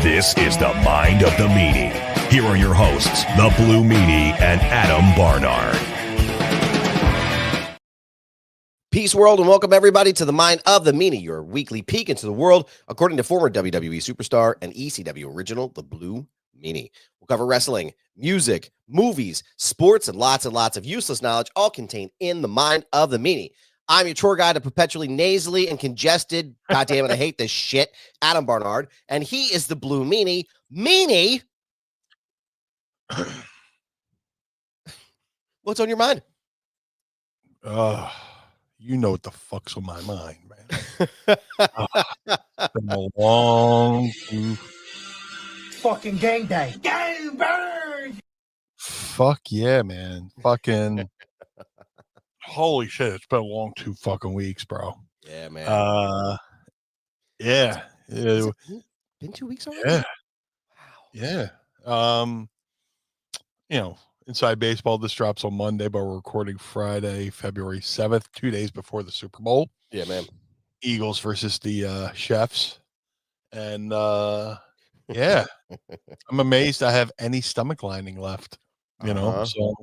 This is the Mind of the Meanie. Here are your hosts, the Blue Meanie and Adam Barnard. Peace, world, and welcome everybody to the Mind of the Meanie, your weekly peek into the world, according to former WWE superstar and ECW original, the Blue Meanie. We'll cover wrestling, music, movies, sports, and lots of useless knowledge, all contained in the Mind of the Meanie. I'm your tour guide to perpetually nasally and congested, goddamn it, I hate this shit, Adam Barnard, and he is the Blue Meanie. Meanie, what's on your mind? You know what the fuck's on my mind, man. Been a long fucking game day. Game burn! Fuck yeah, man. Fucking holy shit, it's been a long 2 fucking weeks, bro. Yeah, man. Yeah. Has it been 2 weeks already? Yeah. Wow. Yeah. Inside Baseball, this drops on Monday, but we're recording Friday, February 7th, 2 days before the Super Bowl. Yeah, man. Eagles versus the Chefs. And yeah, I'm amazed I have any stomach lining left, So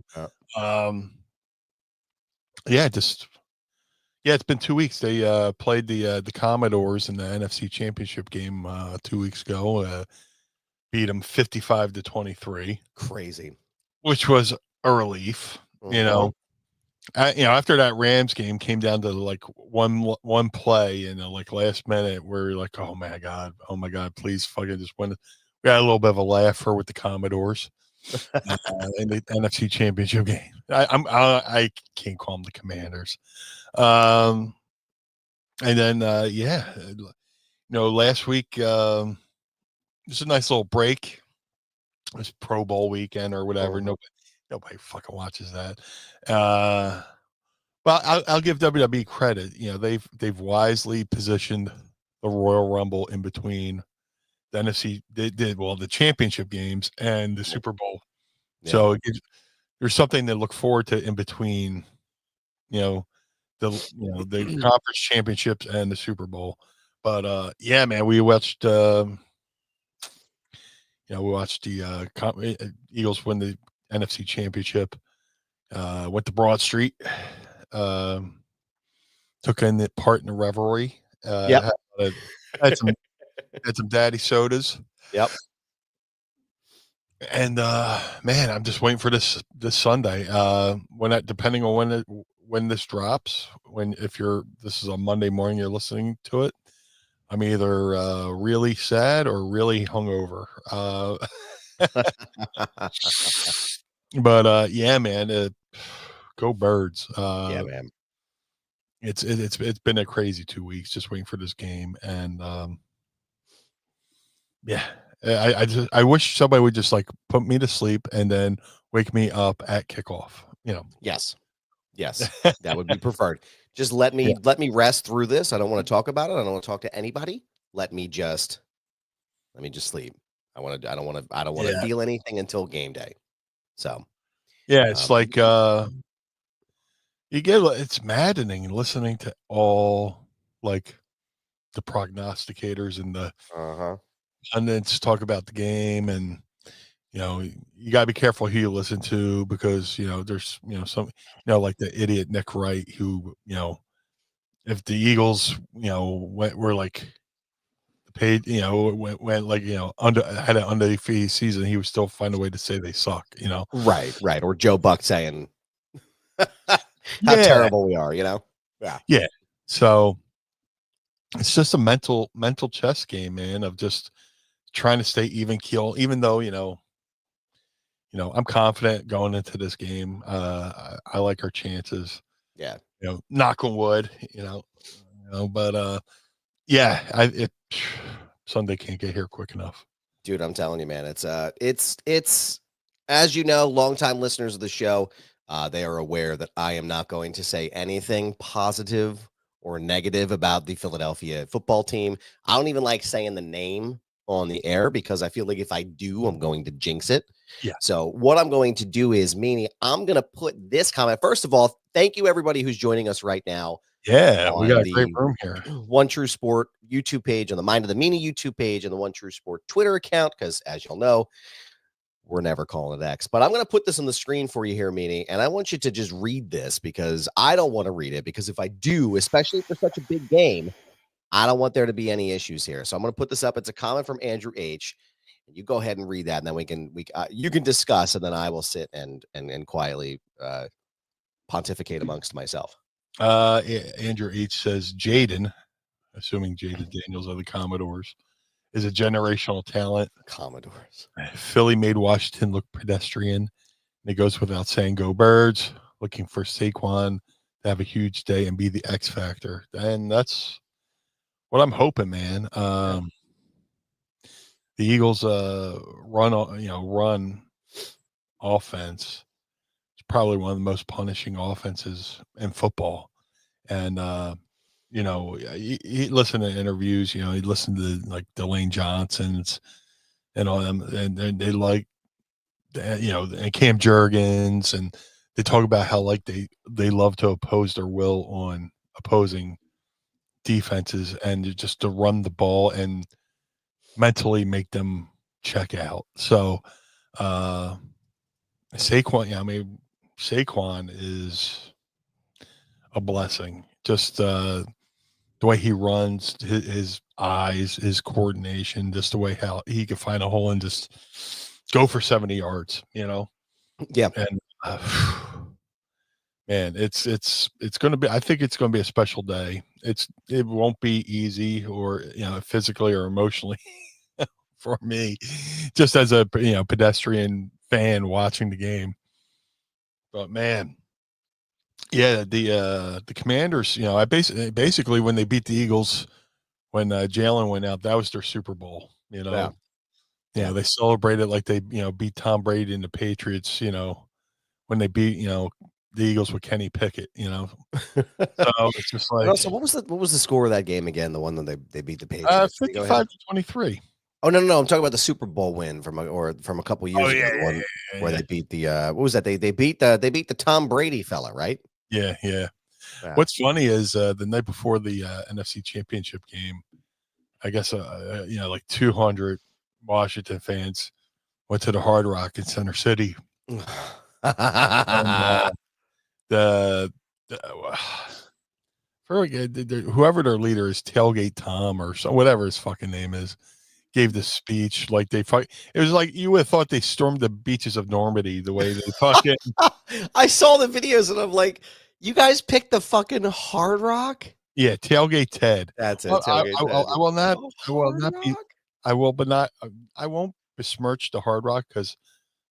it's been 2 weeks. They played the Commodores in the NFC Championship game 2 weeks ago, beat them 55-23. Crazy. Which was a relief, after that Rams game came down to like one play in the last minute where you're like, oh my God, please fucking just win. We had a little bit of a laugher with the Commodores in the NFC Championship game. I can't call them the Commanders. And then last week just a nice little break. It was Pro Bowl weekend or whatever. Nobody fucking watches that. But I'll give WWE credit. They've wisely positioned the Royal Rumble in between the NFC. They did the championship games and the Super Bowl. Yeah. So there's something to look forward to in between. The conference championships and the Super Bowl. But man, we watched. We watched the Eagles win the NFC Championship. Went to Broad Street. Took in part in the revelry. Had some daddy sodas. Yep. And man, I'm just waiting for this Sunday. Depending on when this drops. This is a Monday morning, you're listening to it. I'm either really sad or really hungover. But yeah, man, go Birds. Yeah, man. It's been a crazy 2 weeks just waiting for this game, and I wish somebody would just put me to sleep and then wake me up at kickoff. Yes, that would be preferred. Just let me rest through this. I don't want to talk about it. I don't want to talk to anybody. Let me just sleep. I don't want to feel anything until game day. So yeah, it's it's maddening listening to all the prognosticators and the pundits talk about the game, and you gotta be careful who you listen to, because there's some like the idiot Nick Wright who if the Eagles were paid went had an undefeated season, he would still find a way to say they suck. Right. Or Joe Buck saying how terrible we are. Yeah. So it's just a mental chess game, man, of just trying to stay even keel, even though I'm confident going into this game. I like our chances. Yeah. Knock on wood. But Sunday can't get here quick enough. Dude, I'm telling you, man, it's as you know, longtime listeners of the show, they are aware that I am not going to say anything positive or negative about the Philadelphia football team. I don't even like saying the name on the air because I feel like if I do, I'm going to jinx it. Yeah. So what I'm going to do is, Meanie, I'm going to put this comment. First of all, thank you everybody who's joining us right now Yeah, we got on a great the room here. One True Sport YouTube page, on the Mind of the Meanie YouTube page, and the One True Sport Twitter account, because as you'll know, we're never calling it X. But I'm going to put this on the screen for you here, Meanie, and I want you to just read this because I don't want to read it, because if I do, especially for such a big game, I don't want there to be any issues here. So I'm going to put this up. It's a comment from Andrew H. You go ahead and read that, and then you can discuss, and then I will sit and quietly pontificate amongst myself. Andrew H says Jaden, assuming Jaden Daniels of the Commodores, is a generational talent. Commodores. Philly made Washington look pedestrian. And it goes without saying, go Birds. Looking for Saquon to have a huge day and be the X factor. And that's what I'm hoping, man. The Eagles run offense. It's probably one of the most punishing offenses in football. And he listened to interviews, he listened to like Delane Johnson's and all them, and they like and Cam Jurgens, and they talk about how like they love to oppose their will on opposing defenses and just to run the ball and mentally make them check out. So Saquon, Saquon is a blessing. Just the way he runs, his eyes, his coordination, just the way how he can find a hole and just go for 70 yards, Yeah. And man, it's going to be, I think it's going to be a special day. It won't be easy or, physically or emotionally for me, just as a, pedestrian fan watching the game. But man, yeah, the Commanders, I basically when they beat the Eagles, when Jalen went out, that was their Super Bowl. Yeah. They celebrated like they beat Tom Brady and the Patriots. When they beat the Eagles with Kenny Pickett. So it's just like. Also, what was the score of that game again? The one that they beat the Patriots. 55-23. Oh no! I'm talking about the Super Bowl win from a couple years ago. The one where they beat the what was that? They beat the Tom Brady fella, right? Yeah. What's funny is the night before the NFC Championship game, I guess like 200 Washington fans went to the Hard Rock in Center City. And, whoever their leader is, Tailgate Tom or whatever his fucking name is, gave the speech like it was like you would have thought they stormed the beaches of Normandy the way they fucking. I saw the videos and I'm like, you guys picked the fucking Hard Rock? Yeah, Tailgate Ted. That's it. Well, Tailgate I will not. I will not be. Rock? I will, but not. I won't besmirch the Hard Rock because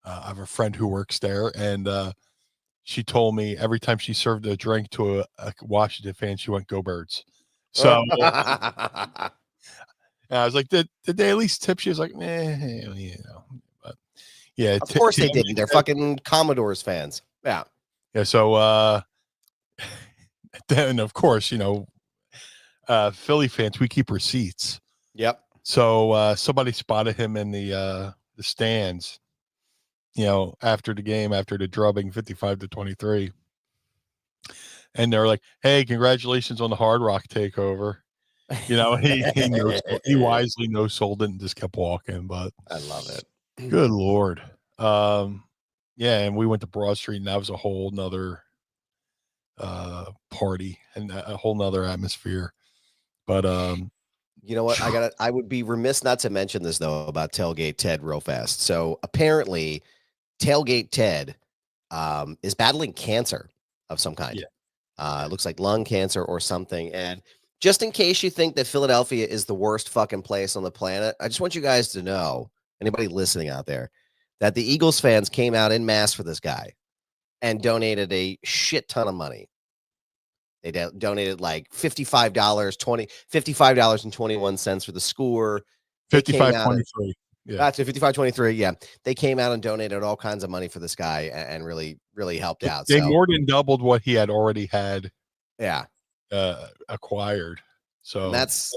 I have a friend who works there, and she told me every time she served a drink to a Washington fan, she went, "Go Birds." So. And I was like, did they at least tip? She was like, but yeah. Of course they didn't. They're fucking Commodores fans. Yeah. Yeah. So, then of course, Philly fans, we keep receipts. Yep. So, somebody spotted him in the stands, after the game, after the drubbing 55-23. And they're like, hey, congratulations on the Hard Rock takeover. He wisely no-sold it and just kept walking. But I love it. Good Lord. Yeah, and we went to Broad Street, and that was a whole nother party and a whole nother atmosphere. But you know what? I would be remiss not to mention this though about Tailgate Ted real fast. So apparently Tailgate Ted is battling cancer of some kind. Yeah. It looks like lung cancer or something. And just in case you think that Philadelphia is the worst fucking place on the planet, I just want you guys to know, anybody listening out there, that the Eagles fans came out en masse for this guy and donated a shit ton of money. They donated like $55.21 for the score. 55-23. Yeah. That's 55-23. Yeah. They came out and donated all kinds of money for this guy and really, really helped out. They more than doubled what he had already had. Yeah. Acquired. So and that's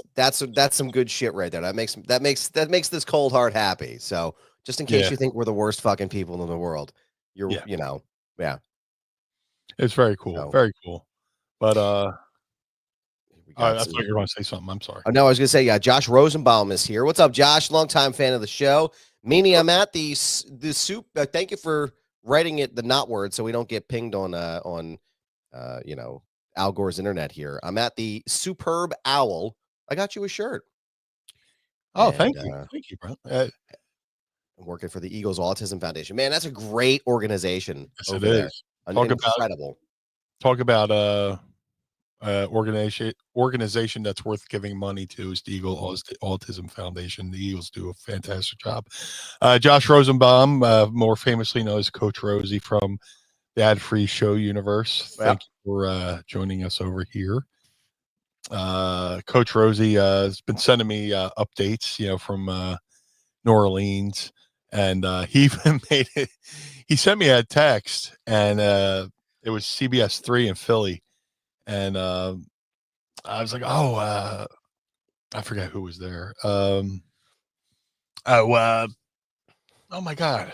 some good shit right there. That makes this cold heart happy. So just in case Yeah. you think we're the worst fucking people in the world. You're, Yeah. yeah. It's very cool. So Very cool. But we I got thought some. you were going to say something. I'm sorry. Oh, no, I was gonna say, yeah, Josh Rosenbaum is here. What's up, Josh? Longtime fan of the show. Meanie, I'm at the soup. Thank you for writing it the not word so we don't get pinged on Al Gore's internet here. I'm at the Superb Owl. I got you a shirt. Oh, And, thank you. Thank you, bro. I'm working for the Eagles Autism Foundation. Man, that's a great organization Yes, over it there. is. Talk about organization that's worth giving money to is the Autism Foundation. The Eagles do a fantastic job. Josh Rosenbaum, more famously known as Coach Rosie from the Ad-Free Show universe. Thank you for joining us over here. Coach Rosie has been sending me updates, from New Orleans, and he even made it. He sent me a text, and it was CBS 3 in Philly, and I was like, oh, I forget who was there. Oh my God,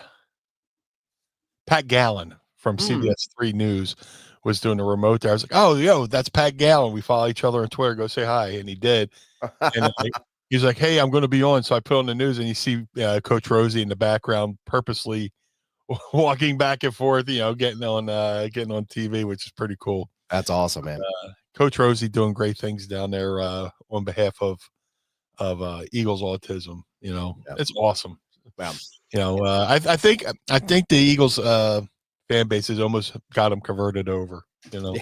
Pat Gallen from CBS 3 News was doing a remote there. I was like, oh, yo, that's Pat Gallen. We follow each other on Twitter. Go say hi, and he did. And he's like, hey, I'm going to be on. So I put on the news, and you see Coach Rosie in the background purposely walking back and forth, getting on TV, which is pretty cool. That's awesome, man. Coach Rosie doing great things down there on behalf of Eagles Autism. It's awesome. Wow. I think the Eagles fan base has almost got them converted over, to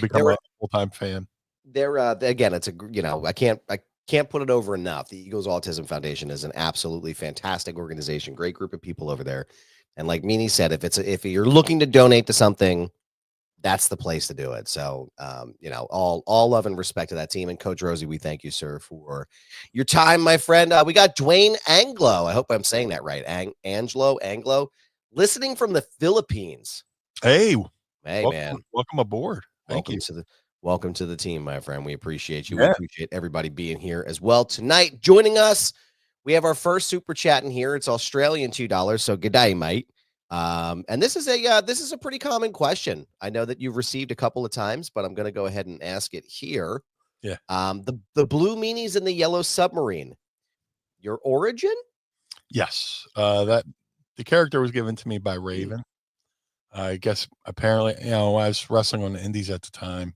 become a full-time fan. They're again, it's I can't put it over enough. The Eagles Autism Foundation is an absolutely fantastic organization, great group of people over there. And like Meanie said, if you're looking to donate to something, that's the place to do it. So, all love and respect to that team. And Coach Rosie, we thank you, sir, for your time, my friend. We got Dwayne Anglo. I hope I'm saying that right. Anglo, listening from the Philippines. Hey, man, welcome aboard. Welcome to the team, my friend. We appreciate you. Yeah. We appreciate everybody being here as well tonight. Joining us, we have our first super chat in here. It's Australian $2. So good day, mate. And this is a pretty common question. I know that you've received a couple of times, but I'm going to go ahead and ask it here. Yeah. The blue meanies in the yellow submarine, your origin? Yes. That the character was given to me by Raven. I guess apparently, I was wrestling on the indies at the time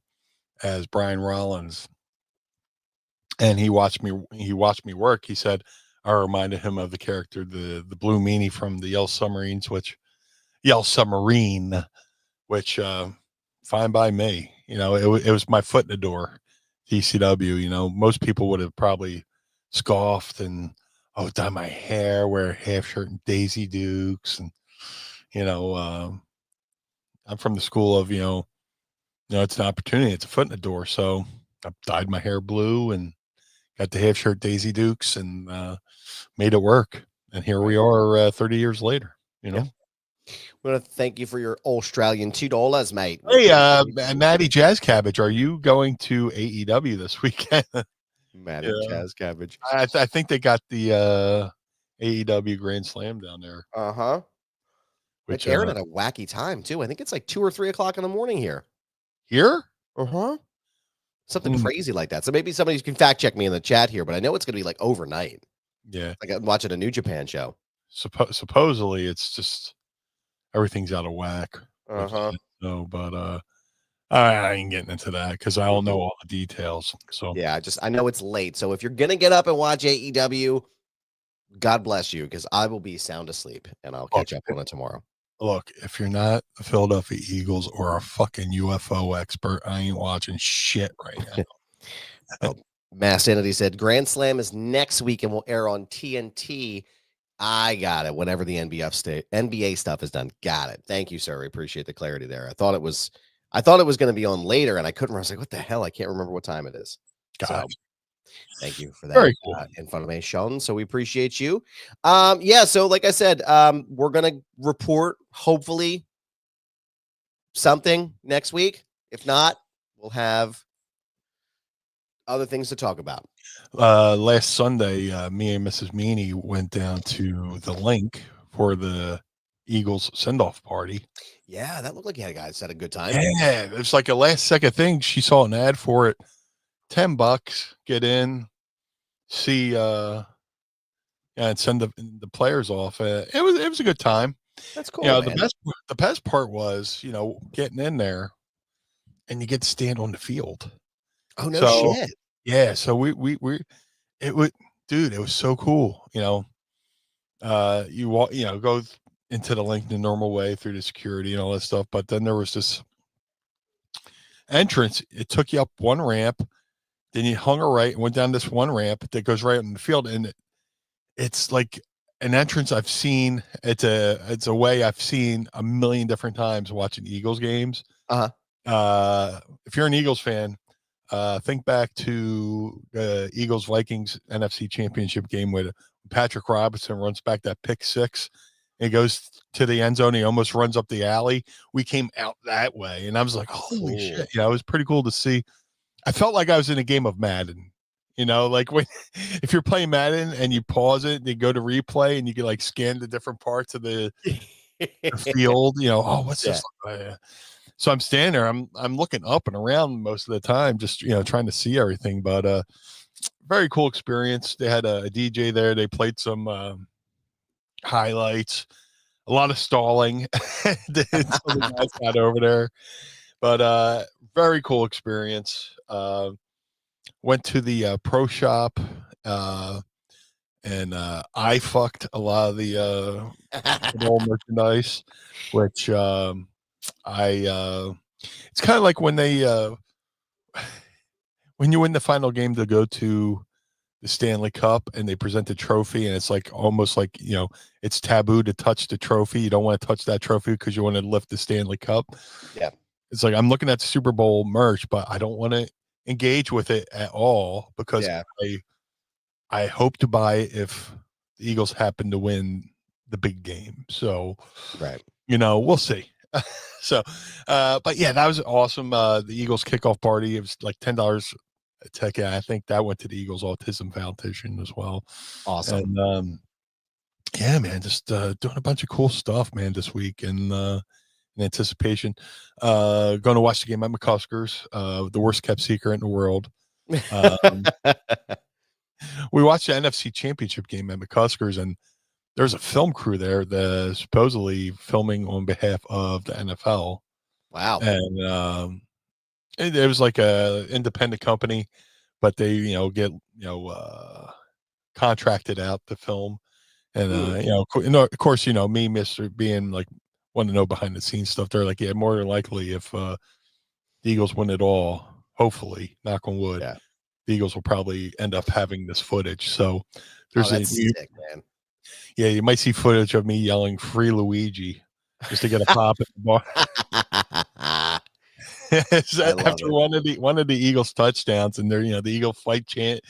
as Brian Rollins, and he watched me work. He said I reminded him of the character, the blue meanie from the Yellow Submarine, which fine by me. It was my foot in the door. ECW. Most people would have probably scoffed and dye my hair, wear a half shirt and Daisy Dukes, and I'm from the school of it's an opportunity, it's a foot in the door. So I dyed my hair blue and got the half shirt Daisy Dukes and made it work. And here we are 30 years later. Yeah. I want to thank you for your Australian $2, mate. Hey, Matty Jazz Cabbage, are you going to AEW this weekend? Matty Jazz Cabbage. I think they got the AEW Grand Slam down there. Which aired at a wacky time too. I think it's like 2 or 3 o'clock in the morning here. Here? Something crazy like that. So maybe somebody can fact check me in the chat here, but I know it's going to be like overnight. Yeah. Like I'm watching a New Japan show. Supposedly it's just everything's out of whack. No, but I ain't getting into that because I don't know all the details. So yeah, I know it's late. So if you're gonna get up and watch AEW, God bless you, because I will be sound asleep and I'll catch up on it tomorrow. Look, if you're not the Philadelphia Eagles or a fucking UFO expert, I ain't watching shit right now. Mass Entity said Grand Slam is next week and will air on TNT. I got it. Whenever the NBA stuff is done. Got it. Thank you, sir. I appreciate the clarity there. I thought it was going to be on later, and I couldn't. I was like, "What the hell? I can't remember what time it is." So, thank you for that. Very cool information. So we appreciate you. Yeah. So, like I said, we're gonna report hopefully something next week. If not, we'll have other things to talk about. Last Sunday, me and Mrs. Meanie went down to the link for the Eagles send-off party. Yeah, that looked like you guys had a good time. Yeah, it's like a last second thing. She saw an ad for it. $10, get in, see, and send the players off. It was a good time. That's cool, You know, man. the best part was, getting in there and you get to stand on the field. Oh, no So shit. yeah, so it was, dude, it was so cool. You walk, go into the link the normal way through the security and all that stuff, but then there was this entrance. It took you up one ramp, then you hung a right and went down this one ramp that goes right on the field, and it's like an entrance I've seen. It's a way I've seen a million different times watching Eagles games. If you're an Eagles fan, think back to Eagles Vikings NFC Championship game where Patrick Robinson runs back that pick six. He goes to the end zone. He almost runs up the alley. We came out that way, and I was like, "Holy shit!" Yeah, it was pretty cool to see. I felt like I was in a game of Madden. Like when if you're playing Madden and you pause it and you go to replay and you can like scan the different parts of the field. What's this? So I'm standing there. I'm looking up and around most of the time, just trying to see everything. But very cool experience. They had a DJ there. They played some highlights. A lot of stalling. The guys got over there, but very cool experience. Went to the pro shop, and I fucked a lot of the merchandise, which it's kind of like when when you win the final game to go to the Stanley Cup and they present the trophy, and it's like almost like it's taboo to touch the trophy. You don't want to touch that trophy because you want to lift the Stanley Cup. Yeah, it's like I'm looking at the Super Bowl merch, but I don't want to engage with it at all because I hope to buy it if the Eagles happen to win the big game. So we'll see. So but yeah, that was awesome. The Eagles kickoff party, it was like $10 a ticket. I think that went to the Eagles Autism Foundation as well. Awesome. And yeah, man, just doing a bunch of cool stuff, man, this week, and in anticipation. Going to watch the game at McCusker's, the worst kept secret in the world. We watched the NFC Championship game at McCusker's, and there's a film crew there that's supposedly filming on behalf of the NFL. Wow. And it was like a independent company, but they get contracted out to film. And of course, me, Mr. being like want to know behind the scenes stuff. They're like, yeah, more than likely if the Eagles win it all, hopefully, knock on wood, the Eagles will probably end up having this footage. So there's sick, man. Yeah, you might see footage of me yelling "Free Luigi" just to get a pop at the bar. After one of the Eagles touchdowns, and they're the Eagle fight chant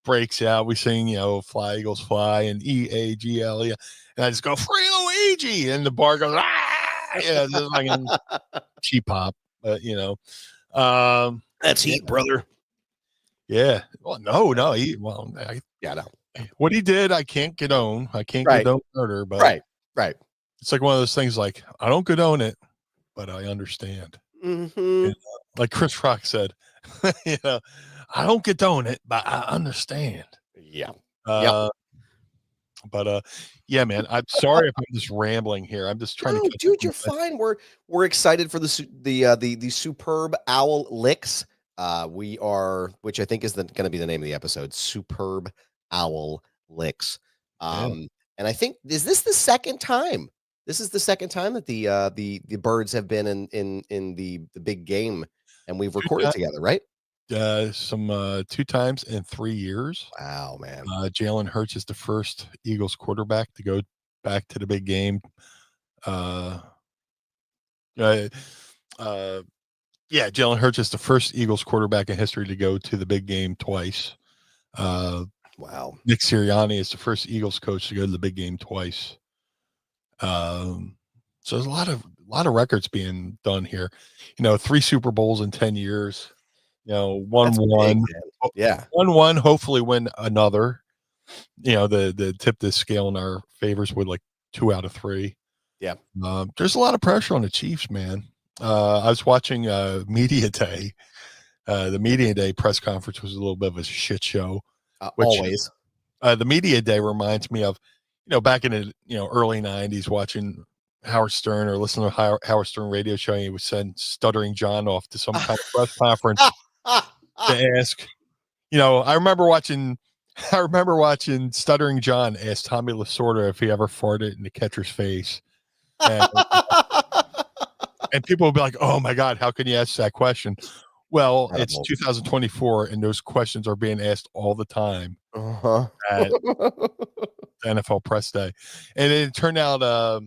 breaks out. We sing "Fly Eagles Fly" and EAGLE, and I just go "Free Luigi," and the bar goes just like a cheap pop, but that's heat, brother. Yeah. Well, no. No. What he did, I can't condone. I can't condone murder, but right. It's like one of those things. Like I don't condone it, but I understand. Mm-hmm. Like Chris Rock said, I don't condone it, but I understand. Yeah. But yeah, man, I'm sorry if I'm just rambling here. I'm just trying to. Dude, you're fine. We're excited for the superb owl licks. We are, which I think is going to be the name of the episode, Superb Owl Licks. And I think is this the second time? This is the second time that the birds have been in the big game, and we've recorded together, right? Some 2 times in 3 years. Wow, man. Jalen Hurts is the first Eagles quarterback to go back to the big game. Jalen Hurts is the first Eagles quarterback in history to go to the big game twice. Wow. Nick Sirianni is the first Eagles coach to go to the big game twice. So there's a lot of records being done here. 3 Super Bowls in 10 years. That's big, 1-1, man. Yeah. 1-1. Hopefully, win another. The tip this scale in our favors with like 2 out of 3. Yeah. There's a lot of pressure on the Chiefs, man. I was watching Media Day. The Media Day press conference was a little bit of a shit show. Which, Always. the Media Day reminds me of, back in the early '90s, watching Howard Stern or listening to Howard Stern radio show. He would send Stuttering John off to some kind of press conference to ask. I remember watching Stuttering John ask Tommy Lasorda if he ever farted in the catcher's face. And, and people would be like, "Oh my God, how can you ask that question?" Well, it's 2024, and those questions are being asked all the time at NFL press day. And it turned out,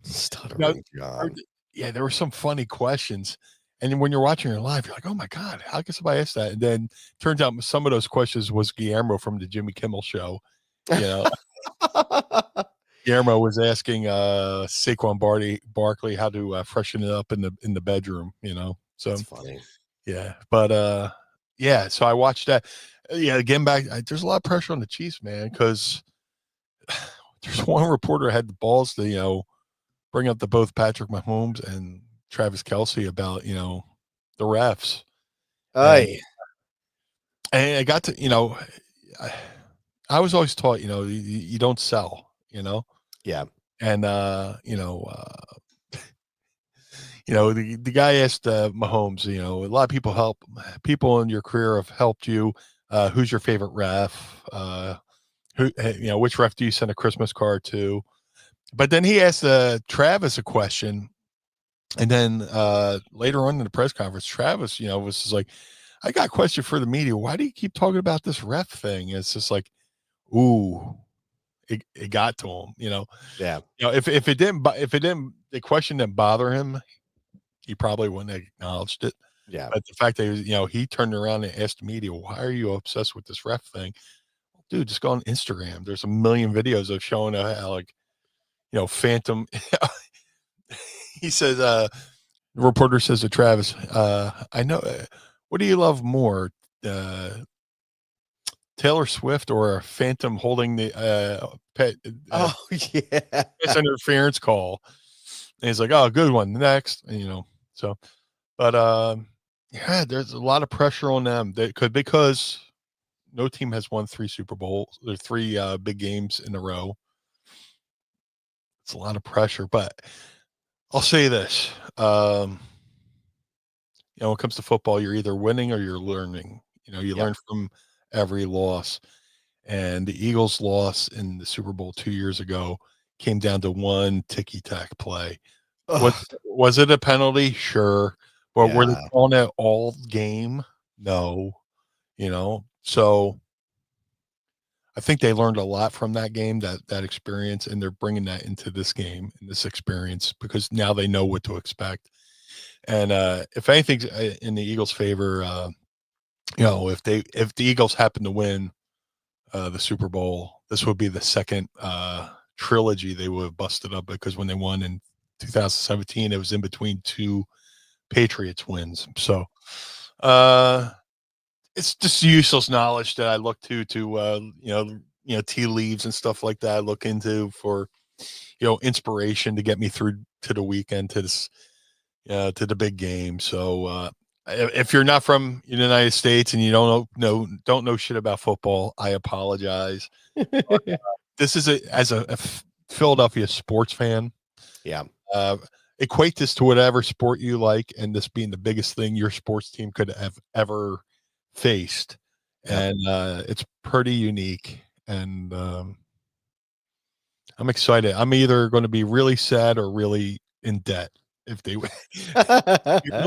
Stuttering John. yeah, there were some funny questions. And then when you're watching it live, you're like, "Oh my God, how can somebody ask that?" And then turns out some of those questions was Guillermo from the Jimmy Kimmel show. Guillermo was asking Saquon Barkley how to freshen it up in the bedroom. So That's funny. Yeah, but yeah. So I watched that. Yeah, again, there's a lot of pressure on the Chiefs, man, because there's one reporter had the balls to bring up to both Patrick Mahomes and Travis Kelce about the refs. Aye. And I got to I was always taught you don't sell. Yeah. And the guy asked Mahomes, a lot of people in your career have helped you. Who's your favorite ref? Which ref do you send a Christmas card to? But then he asked Travis a question. And then later on in the press conference, Travis, was just like, "I got a question for the media. Why do you keep talking about this ref thing?" And it's just like, ooh, it got to him, Yeah. if the question didn't bother him, he probably wouldn't have acknowledged it. Yeah. But the fact that he turned around and asked the media, "Why are you obsessed with this ref thing?" Dude, just go on Instagram. There's a million videos of showing how phantom. He says, the reporter says to Travis, "I know. What do you love more, Taylor Swift or a phantom holding the pet yeah. pass interference call?" And he's like, "Oh, good one. Next." And, so, but yeah, there's a lot of pressure on them. Because no team has won 3 Super Bowls. There's 3 big games in a row. It's a lot of pressure, but I'll say this: when it comes to football, you're either winning or you're learning. You learn from every loss. And the Eagles' loss in the Super Bowl 2 years ago came down to one ticky-tack play. Was it a penalty? Sure. But were they calling it all game? No. So I think they learned a lot from that game, that experience, and they're bringing that into this game and this experience because now they know what to expect. And if anything's in the Eagles' favor, if the Eagles happen to win the Super Bowl, this would be the second trilogy they would have busted up, because when they won in 2017, it was in between 2 Patriots wins. So it's just useless knowledge that I look to tea leaves and stuff like that. I look into for inspiration to get me through to the weekend, to this to the big game. So if you're not from the United States and you don't know shit about football, I apologize. This is as a Philadelphia sports fan. Yeah. Equate this to whatever sport you like, and this being the biggest thing your sports team could have ever faced. And it's pretty unique. And I'm excited. I'm either going to be really sad or really in debt if they really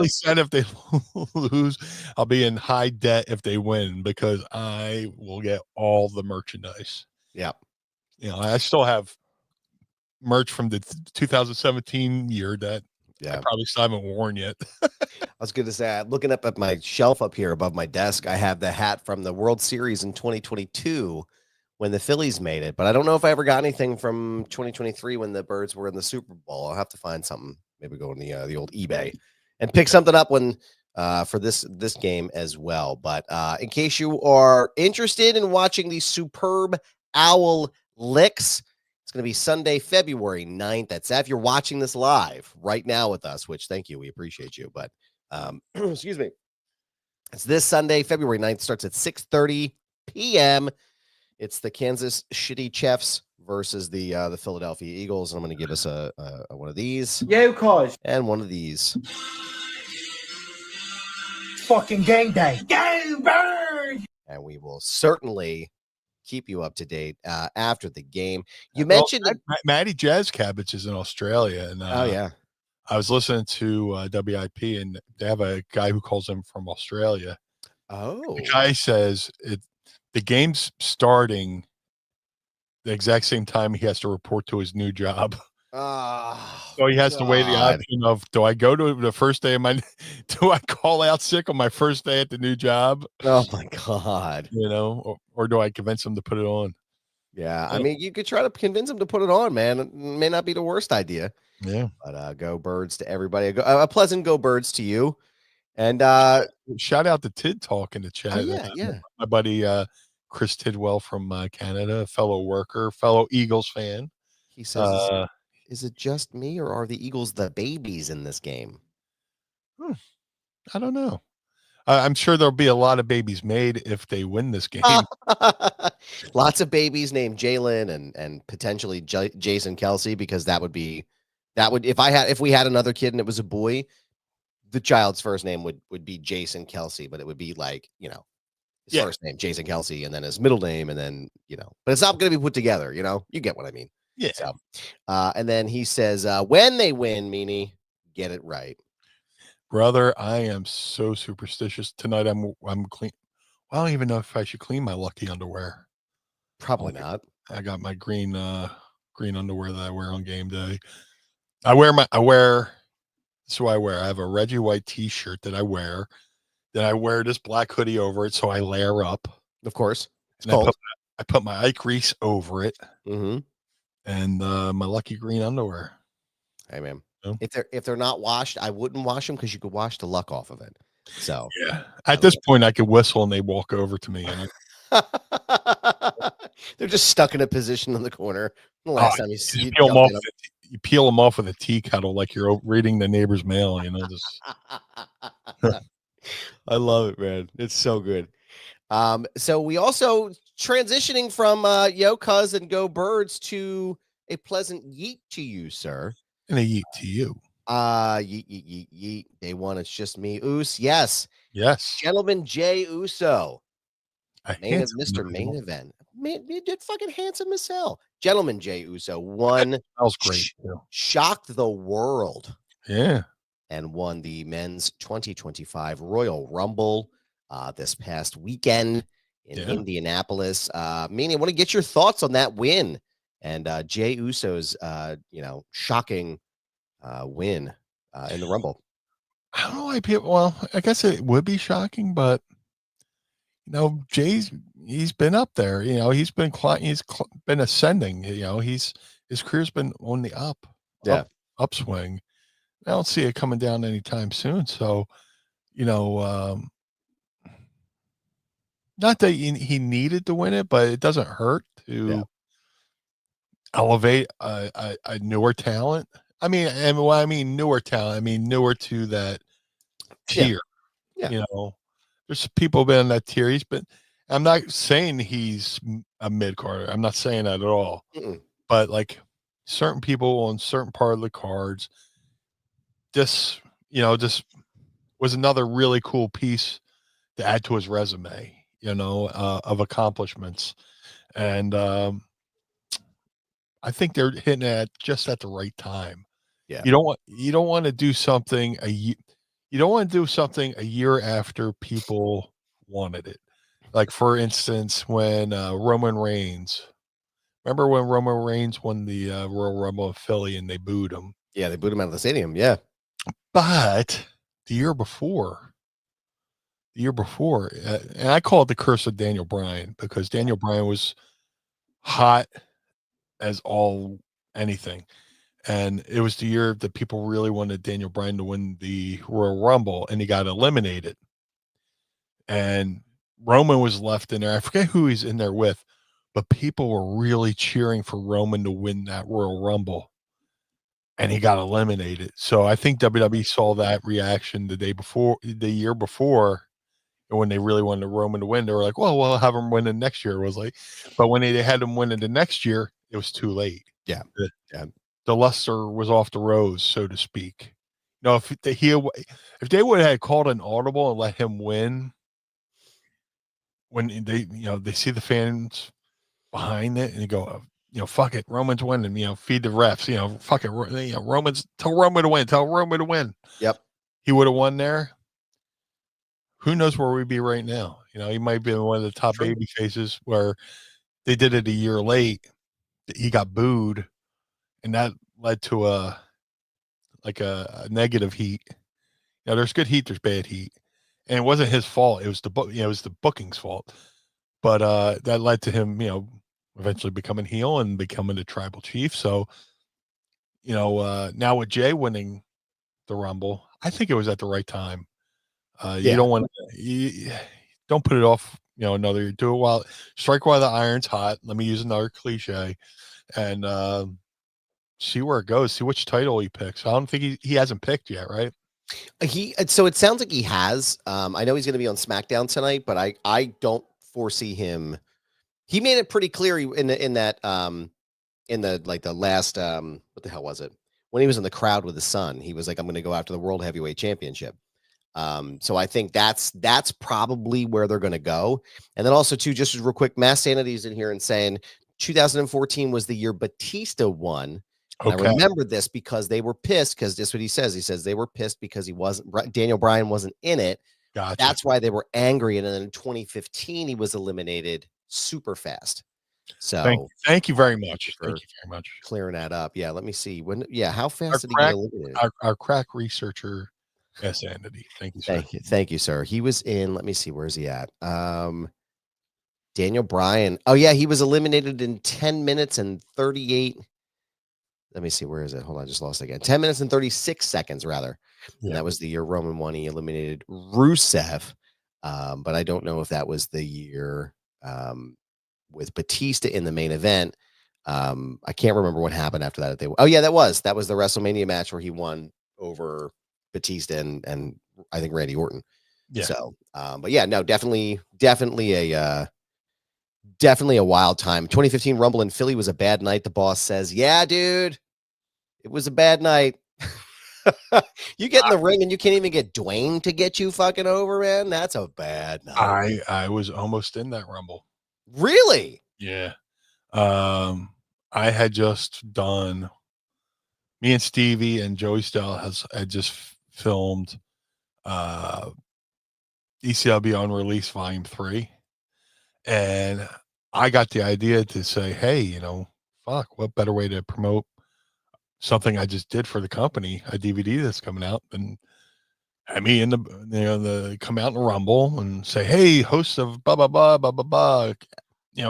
sad if they lose. I'll be in high debt if they win, because I will get all the merchandise. Yeah. I still have merch from the 2017 year that I probably still haven't worn yet. I was going to say, looking up at my shelf up here above my desk, I have the hat from the World Series in 2022 when the Phillies made it, but I don't know if I ever got anything from 2023 when the Birds were in the Super Bowl. I'll have to find something. Maybe go on the old eBay and pick something up when for this game as well. But in case you are interested in watching the superb Owl Licks, it's going to be Sunday, February 9th. That's if you're watching this live right now with us, which thank you. We appreciate you. But excuse me. It's this Sunday, February 9th. Starts at 6:30 p.m. It's the Kansas City Chiefs versus the Philadelphia Eagles. And I'm going to give us a one of these. Yo, cause And one of these. fucking game day. Game bird. And we will certainly keep you up to date after the game. You mentioned Matty Jazz Cabbage is in Australia, and oh yeah, I was listening to WIP, and they have a guy who calls him from Australia. Oh, The guy says the game's starting the exact same time he has to report to his new job. So he has to weigh the option of, do I go to the first day of my, do I call out sick on my first day at the new job? Oh my God. You know, or do I convince him to put it on? Yeah. I mean, you could try to convince him to put it on, man. It may not be the worst idea. Yeah. But go Birds to everybody. A pleasant go Birds to you. And shout out to Tid Talk in the chat. Oh, yeah. My buddy Chris Tidwell from Canada, fellow worker, fellow Eagles fan. He says, is it just me, or are the Eagles the babies in this game? I don't know. I'm sure there'll be a lot of babies made if they win this game. Lots of babies named Jalen and potentially Jason Kelsey, because that would if we had another kid and it was a boy, the child's first name would be Jason Kelsey, but it would be like, you know, his first name Jason Kelsey, and then his middle name, and then, you know, but it's not going to be put together. You know, you get what I mean. Yeah. So, and then he says, when they win, Meanie, get it right. Brother, I am so superstitious. Tonight I'm clean. I don't even know if I should clean my lucky underwear. Probably not. I got my green underwear that I wear on game day. I wear. So I have a Reggie White t-shirt that I wear. Then I wear this black hoodie over it, so I layer up. Of course. It's cold. I put my Ike Reese over it. Mm-hmm. And my lucky green underwear. Hey man. No? If they're not washed, I wouldn't wash them, because you could wash the luck off of it. So yeah, at this point, I could whistle and they walk over to me. You know? They're just stuck in a position in the corner. The last time you see peel them off, you peel them off with a tea kettle like you're reading the neighbor's mail. You know, just. I love it, man. It's so good. So we also transitioning from Yo Cuz and Go Birds to a pleasant yeet to you, sir. And a yeet to you. Yeet. Day one, it's just me. Oos. Yes. Gentleman Jay Uso. Mr. Main Event. Man, you did fucking handsome as hell. Gentleman Jay Uso won. That was great. Shocked the world. Yeah. And won the men's 2025 Royal Rumble this past weekend in Indianapolis. Meanie, I want to get your thoughts on that win and Jay Uso's shocking win in the Rumble. I don't know why people. Well, I guess it would be shocking, but you know, he's been up there. You know, he's been ascending. You know, his career's been on the upswing. I don't see it coming down anytime soon. So, you know, not that he needed to win it, but it doesn't hurt to elevate a newer talent. I mean, and when I mean newer talent, I mean newer to that tier. Yeah. You know, there's people been in that tier. I'm not saying he's a mid-carder. I'm not saying that at all. But like certain people on certain part of the cards, this was another really cool piece to add to his resume, you know, of accomplishments. And I think they're hitting it just at the right time. Yeah. You don't want to do something a year after people wanted it. Like, for instance, when Roman Reigns, remember when Roman Reigns won the Royal Rumble in Philly and they booed him? Yeah, they booed him out of the stadium. Yeah. But the year before, and I call it the curse of Daniel Bryan, because Daniel Bryan was hot as anything. And it was the year that people really wanted Daniel Bryan to win the Royal Rumble, and he got eliminated. And Roman was left in there. I forget who he's in there with, but people were really cheering for Roman to win that Royal Rumble, and he got eliminated. So I think WWE saw that reaction the year before, and when they really wanted Roman to win, they were like, "Well, we'll have him win the next year." It was like, but when they had him win it the next year, it was too late. Yeah. The, Yeah. the luster was off the rose, so to speak. If they would have called an audible and let him win, when they see the fans behind it and they go, fuck it, Roman's winning, feed the refs, fuck it, Roman's, tell Roman to win. Yep. He would have won there. Who knows where we'd be right now? He might be one of the top baby faces where they did it a year late. He got booed, and that led to a negative heat. There's good heat, there's bad heat, and it wasn't his fault. It was it was the booking's fault. But that led to him, eventually becoming heel and becoming the tribal chief. So, now with Jay winning the Rumble, I think it was at the right time. You don't put it off, another year. Do it strike while the iron's hot. Let me use another cliche, and see where it goes. See which title he picks. I don't think he hasn't picked yet, right? So it sounds like he has. I know he's going to be on SmackDown tonight, but I don't foresee him. He made it pretty clear in the last what the hell was it, when he was in the crowd with his son. He was like, I'm going to go after the World Heavyweight Championship. So I think that's probably where they're going to go. And then also too, just real quick, Mass Sanity's in here and saying 2014 was the year Batista won. Okay. I remember this because they were pissed, because this is what he says. He says they were pissed because Daniel Bryan wasn't in it. Gotcha. That's why they were angry. And then in 2015, he was eliminated super fast. So thank you very much. Thank you very much. Clearing that up. Yeah. Let me see. How fast did he get eliminated? Our crack researcher, Sanity. Thank you, sir. Thank you, sir. He was in, let me see, where's he at? Daniel Bryan. Oh, yeah, he was eliminated in 10 minutes and 38. Let me see, where is it? Hold on, I just lost it again. 10 minutes and 36 seconds, rather. Yeah. And that was the year Roman won. He eliminated Rusev. But I don't know if that was the year with Batista in the main event. I can't remember what happened after that. That was the WrestleMania match where he won over Batista and I think Randy Orton. Yeah. So, but yeah, no, definitely a wild time. 2015 Rumble in Philly was a bad night. The boss says, "Yeah, dude, it was a bad night." You get in the ring and you can't even get Dwayne to get you fucking over, man. That's a bad night. I was almost in that Rumble. Really? Yeah. I had just done. Me and Stevie and Joey Stell had just filmed ECW on Release Volume 3, and I got the idea to say, hey, fuck, what better way to promote something I just did for the company, a DVD that's coming out, and have me in the come out in the Rumble and say, hey, hosts of blah blah blah blah blah blah,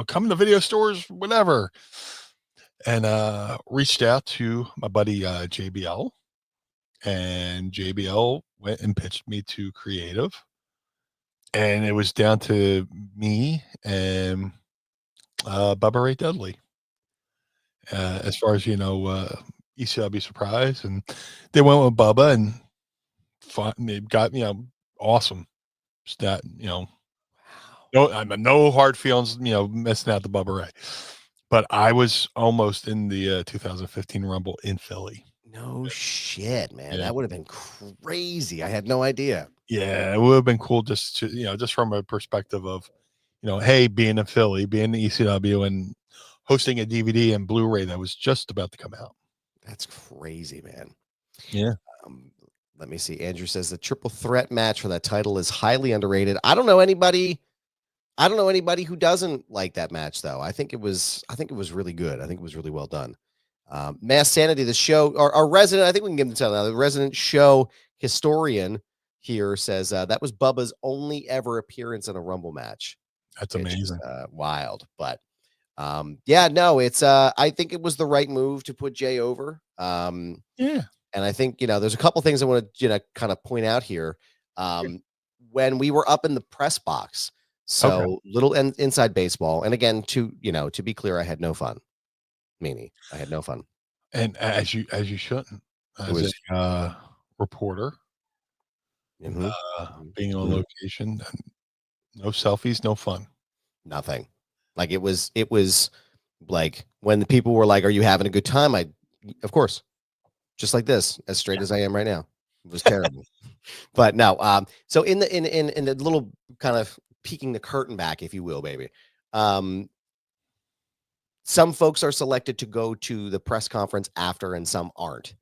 come to video stores, whatever. And reached out to my buddy JBL, and JBL went and pitched me to creative, and it was down to me and Bubba Ray Dudley as far as ECW surprise, and they went with Bubba and they got awesome stat, no hard feelings, missing out the Bubba Ray. But I was almost in the 2015 Rumble in Philly. No shit, man. Yeah. That would have been crazy. I had no idea. Yeah, it would have been cool just to, just from a perspective of, hey, being in Philly, being the ECW, and hosting a DVD and Blu-ray that was just about to come out. That's crazy, man. Yeah. Let me see. Andrew says the triple threat match for that title is highly underrated. I don't know anybody who doesn't like that match, though. I think it was really good. I think it was really well done. Mass Sanity, the show, our resident, I think we can give him now. The resident show historian here says that was Bubba's only ever appearance in a Rumble match. That's amazing. Wild. But yeah, no, it's I think it was the right move to put Jay over. Yeah. And I think, there's a couple things I want to, kind of point out here. When we were up in the press box, Okay. so little inside baseball. And again, to be clear, I had no fun. Meanie, I had no fun. And as you shouldn't, It as was a reporter, mhm, being on mhm, location, and no selfies, no fun. nothing. Like it was like when the people were like, "Are you having a good time?" Of course, just like this, as straight as I am right now. It was terrible. But no, so in the little kind of peeking the curtain back, if you will, baby. Um, some folks are selected to go to the press conference after, and some aren't.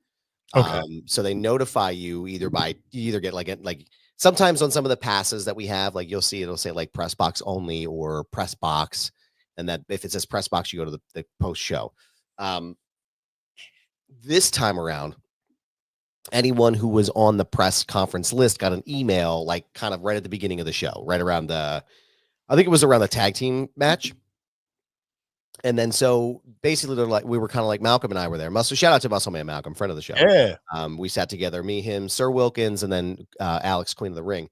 Okay. So they notify you you either get like sometimes on some of the passes that we have, like you'll see it'll say like press box only or press box, and that if it says press box, you go to the post show. Um, this time around, anyone who was on the press conference list got an email like kind of right at the beginning of the show, right around I think it was around the tag team match. And then so basically they're like we were kind of like Malcolm and I were there. Muscle shout out to Muscle Man Malcolm, friend of the show. Yeah. We sat together, me, him, Sir Wilkins, and then Alex, Queen of the Ring.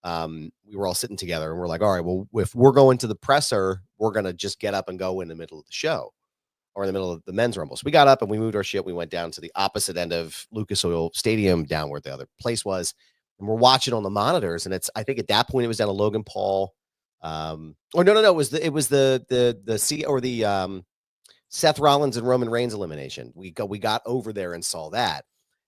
We were all sitting together and we're like, all right, well, if we're going to the presser, we're gonna just get up and go in the middle of the show or in the middle of the men's rumble. So we got up and we moved our shit. We went down to the opposite end of Lucas Oil Stadium, down where the other place was, and we're watching on the monitors. And I think at that point it was down to Logan Paul. Or no, it was the C or the Seth Rollins and Roman Reigns elimination. We got over there and saw that.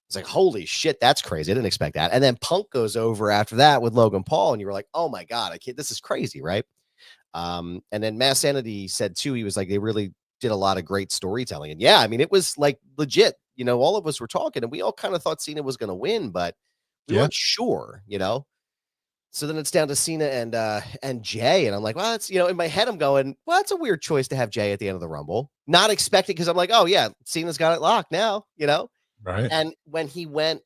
It's like, holy shit, that's crazy. I didn't expect that. And then Punk goes over after that with Logan Paul, and you were like, oh my God, I can't, this is crazy, right? And then Mass Sanity said too, he was like, they really did a lot of great storytelling. And yeah, I mean, it was like legit, all of us were talking and we all kind of thought Cena was going to win, but we Yeah. weren't sure. So then it's down to Cena and Jay, and I'm like, well, it's in my head I'm going, well, that's a weird choice to have Jay at the end of the Rumble. Not expecting because I'm like, oh yeah, Cena's got it locked now. Right. And when he went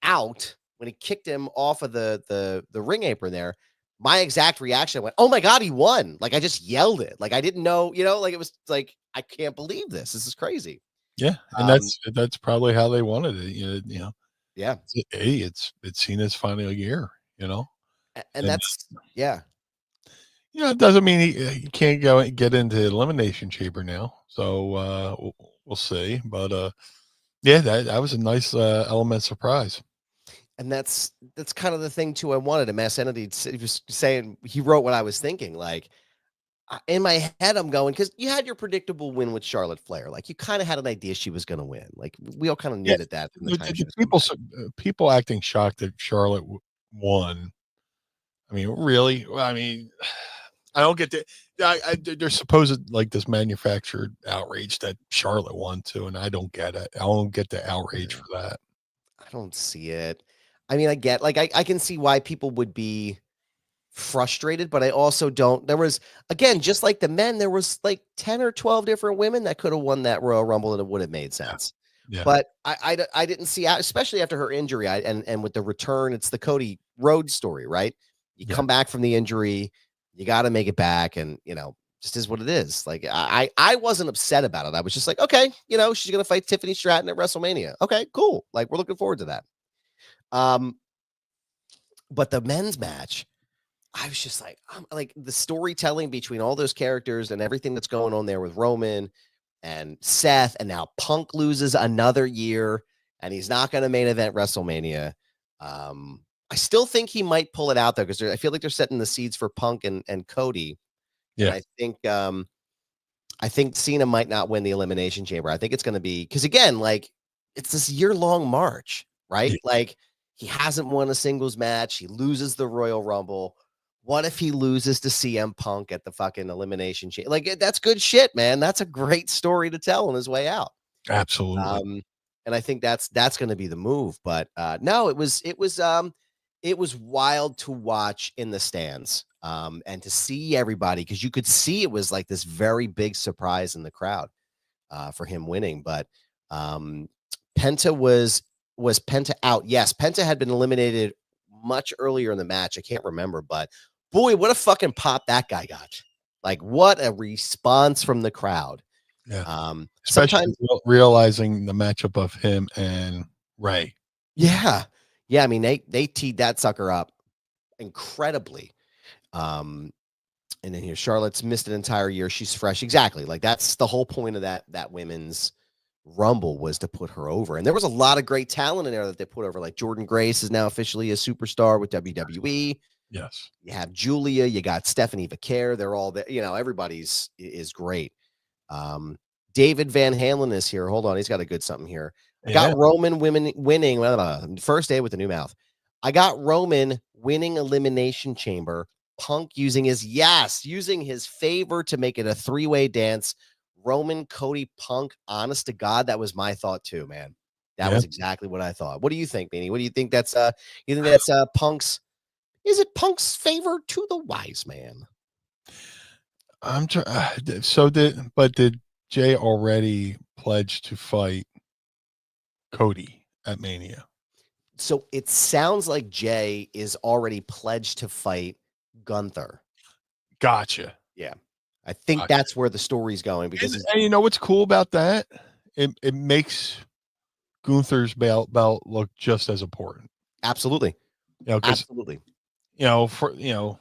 out, when he kicked him off of the ring apron there, my exact reaction I went, oh my God, he won! Like I just yelled it, like I didn't know, like it was like I can't believe this. This is crazy. Yeah. And Um, that's probably how they wanted it. yeah, Hey, it's Cena's final year. and And that's yeah. it doesn't mean he can't go and get into the elimination chamber now. So we'll see. But yeah, that was a nice element surprise. And that's kind of the thing too. I wanted a Mass Entity was saying he wrote what I was thinking. Like in my head, I'm going because you had your predictable win with Charlotte Flair. Like you kind of had an idea she was going to win. Like we all kind of knew Yeah, that from the time she was people people acting shocked that Charlotte won. I mean, really? I mean, I don't get that. There's supposed like this manufactured outrage that Charlotte won too, and I don't get it. I don't get the outrage for that. I don't see it. I mean, I get like I can see why people would be frustrated, but I also don't. There was again, just like the men, there was like 10 or 12 different women that could have won that Royal Rumble and it would have made sense. Yeah. But I didn't see out, especially after her injury. And with the return, it's the Cody Rhodes story, right? You Yeah. come back from the injury, you got to make it back, and just is what it is. Like I wasn't upset about it. I was just like, okay, she's gonna fight Tiffany Stratton at WrestleMania. Okay, cool. Like we're looking forward to that. But the men's match, I was just like, like the storytelling between all those characters and everything that's going on there with Roman and Seth, and now Punk loses another year, and he's not going to main event WrestleMania. I still think he might pull it out there because I feel like they're setting the seeds for Punk and Cody. Yeah. And I think Cena might not win the Elimination Chamber. I think it's going to be because again, like it's this year-long march, right? Yeah. Like he hasn't won a singles match. He loses the Royal Rumble. What if he loses to CM Punk at the fucking Elimination Chamber? Like that's good shit, man. That's a great story to tell on his way out. Absolutely. And I think that's going to be the move. But no, it was wild to watch in the stands and to see everybody because you could see it was like this very big surprise in the crowd for him winning. But Penta was Penta out? Yes, Penta had been eliminated much earlier in the match. I can't remember, but boy, what a fucking pop that guy got. Like what a response from the crowd. Yeah. Especially Sometimes, realizing the matchup of him and Ray. yeah, yeah. I mean, they teed that sucker up incredibly. Um, and then here, Charlotte's missed an entire year. She's fresh, exactly. Like that's the whole point of that women's Rumble was to put her over. And there was a lot of great talent in there that they put over. Like Jordan Grace is now officially a superstar with WWE. Yes. You have Julia, you got Stephanie Vaquer. They're all there. You know, everybody's is great. David Van Halen is here. Hold on, he's got a good something here. I got Roman winning first day with the new mouth. I got Roman winning Elimination Chamber. Punk using his favor to make it a three-way dance. Roman, Cody, Punk. Honest to God, that was my thought too, man. That was exactly what I thought. What do you think, Meanie? What do you think that's you think that's Punk's is it Punk's favor to the wise man? I'm trying. Did Jay already pledge to fight Cody at Mania? So it sounds like Jay is already pledged to fight Gunther. Gotcha. Yeah. I think that's where the story's going because and you know what's cool about that? It makes Gunther's belt look just as important. Absolutely. You know, absolutely. You know,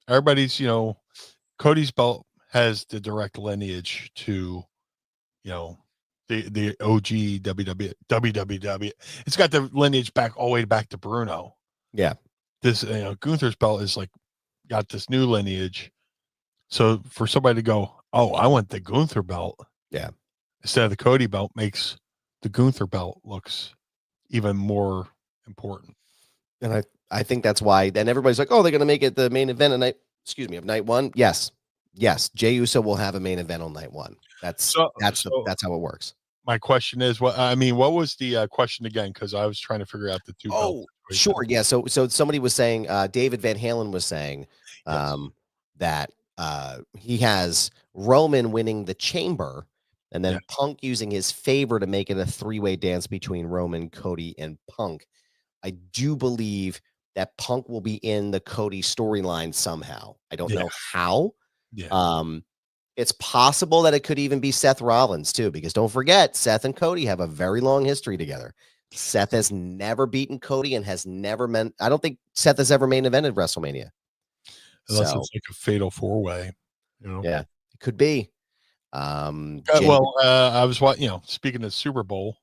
everybody's, Cody's belt has the direct lineage to, the OG WWW. It's got the lineage all the way back to Bruno. Yeah. This, Gunther's belt is got this new lineage. So for somebody to go, oh, I want the Gunther belt. Yeah. Instead of the Cody belt makes the Gunther belt looks even more important. And I think that's why then everybody's like, oh, they're going to make it the main event of night one. Yes. Jey Uso will have a main event on night one. That's how it works. My question is, what was the question again? Because I was trying to figure out the two. Oh, sure. Yeah. So somebody was saying, David Van Halen was saying that he has Roman winning the chamber and then Punk using his favor to make it a three-way dance between Roman, Cody, and Punk. I do believe that Punk will be in the Cody storyline somehow. I don't know how. Yeah. It's possible that it could even be Seth Rollins too, because don't forget, Seth and Cody have a very long history together. Seth has never beaten Cody and has never I don't think Seth has ever main evented WrestleMania. Unless it's like a fatal four-way, Yeah, it could be. I was watching, speaking of Super Bowl,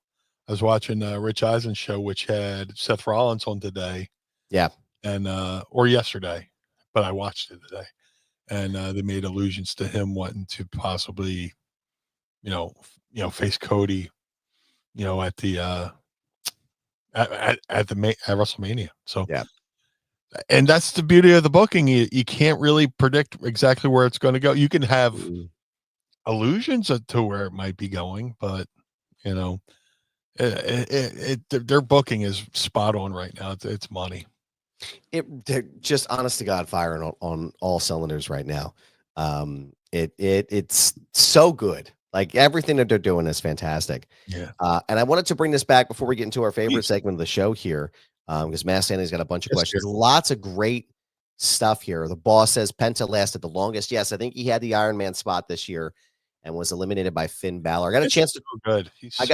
I was watching Rich Eisen's show, which had Seth Rollins on today. Yeah. And, or yesterday, but I watched it today. And they made allusions to him wanting to possibly, face Cody, at the at WrestleMania. So yeah, and that's the beauty of the booking. You can't really predict exactly where it's going to go. You can have allusions to where it might be going, but their booking is spot on right now. It's money. They're just honest to God firing on all cylinders right now. It's so good. Like everything that they're doing is fantastic. Yeah. And I wanted to bring this back before we get into our favorite segment of the show here. Because Mass Sandy's got a bunch of questions. Lots of great stuff here. The boss says Penta lasted the longest. Yes, I think he had the Iron Man spot this year and was eliminated by Finn Balor. I got a chance to good. I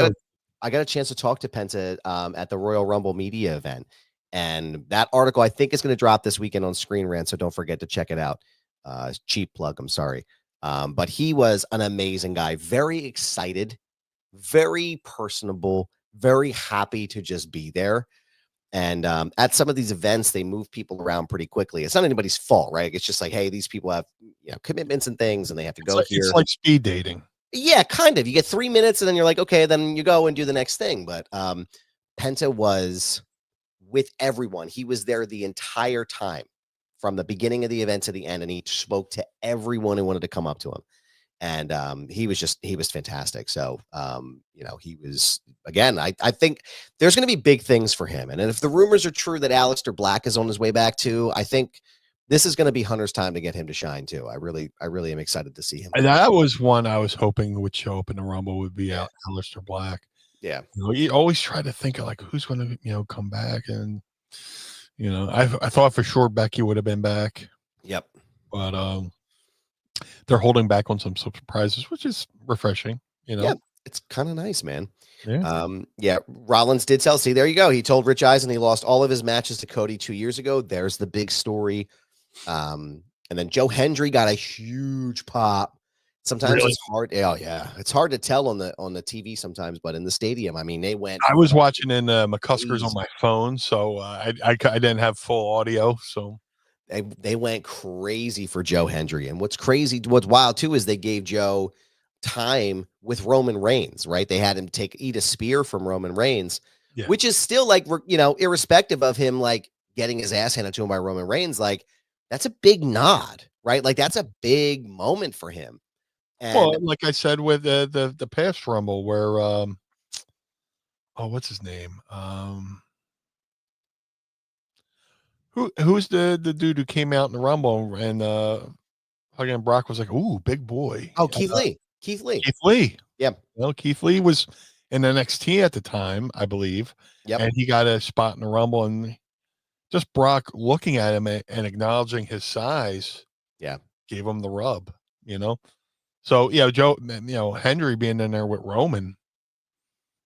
got a chance to talk to Penta at the Royal Rumble media event. And that article, I think, is going to drop this weekend on Screen Rant, so don't forget to check it out. Cheap plug, I'm sorry. But he was an amazing guy, very excited, very personable, very happy to just be there. And at some of these events, they move people around pretty quickly. It's not anybody's fault, right? It's just like, hey, these people have commitments and things, and they have to go here. It's like speed dating. Yeah, kind of. You get 3 minutes, and then you're like, okay, then you go and do the next thing. But Penta was with everyone. He was there the entire time from the beginning of the event to the end, and he spoke to everyone who wanted to come up to him. And he was fantastic. So, he was, again, I think there's going to be big things for him. And if the rumors are true that Aleister Black is on his way back too, I think this is going to be Hunter's time to get him to shine too. I really am excited to see him. And that was one I was hoping would show up in the Rumble would be Aleister Black. Yeah. You always try to think of like who's going to, come back. And, I thought for sure Becky would have been back. Yep. But they're holding back on some surprises, which is refreshing. Yeah, it's kind of nice, man. Yeah. Yeah, Rollins did tell. See, there you go. He told Rich Eisen he lost all of his matches to Cody 2 years ago. There's the big story. And then Joe Hendry got a huge pop. Sometimes Really? it's hard. Oh yeah, it's hard to tell on the TV sometimes, but in the stadium, I mean, they went. I was watching in McCusker's on crazy. my phone, so I didn't have full audio. So They went crazy for Joe Hendry. And what's crazy, what's wild too, is they gave Joe time with Roman Reigns, right? They had him eat a spear from Roman Reigns, yeah, which is still like, you know, irrespective of him like getting his ass handed to him by Roman Reigns, like that's a big nod, right? Like that's a big moment for him. And well, like I said with the past Rumble, where oh, what's his name? Who's the dude who came out in the Rumble and again Brock was like, "Ooh, big boy." Keith Lee. Keith Lee. Keith Lee. Yeah. Well, Keith Lee was in NXT at the time, I believe. Yep. And he got a spot in the Rumble, and just Brock looking at him and acknowledging his size, Yeah, gave him the rub, you know. So yeah, Joe, you know, Hendry being in there with Roman,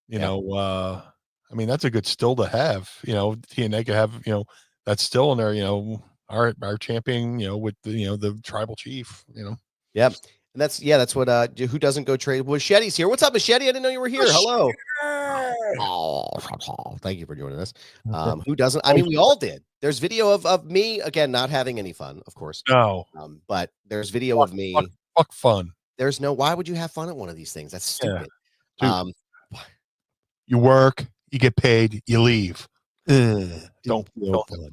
you know, I mean that's a good still to have. You know, TNA could have, you know, that's still in there. You know, our champion, you know, with the, you know, the tribal chief, you know. yep. And that's what who doesn't go trade. Machete's here. What's up, Machete? I didn't know you were here. Hello. Oh, thank you for joining us. Who doesn't? I mean, we all did. There's video of me again not having any fun, of course. No. But there's video of me. Fuck fun. There's no. Why would you have fun at one of these things? That's stupid. Yeah. You work, you get paid, you leave. Don't feel fun.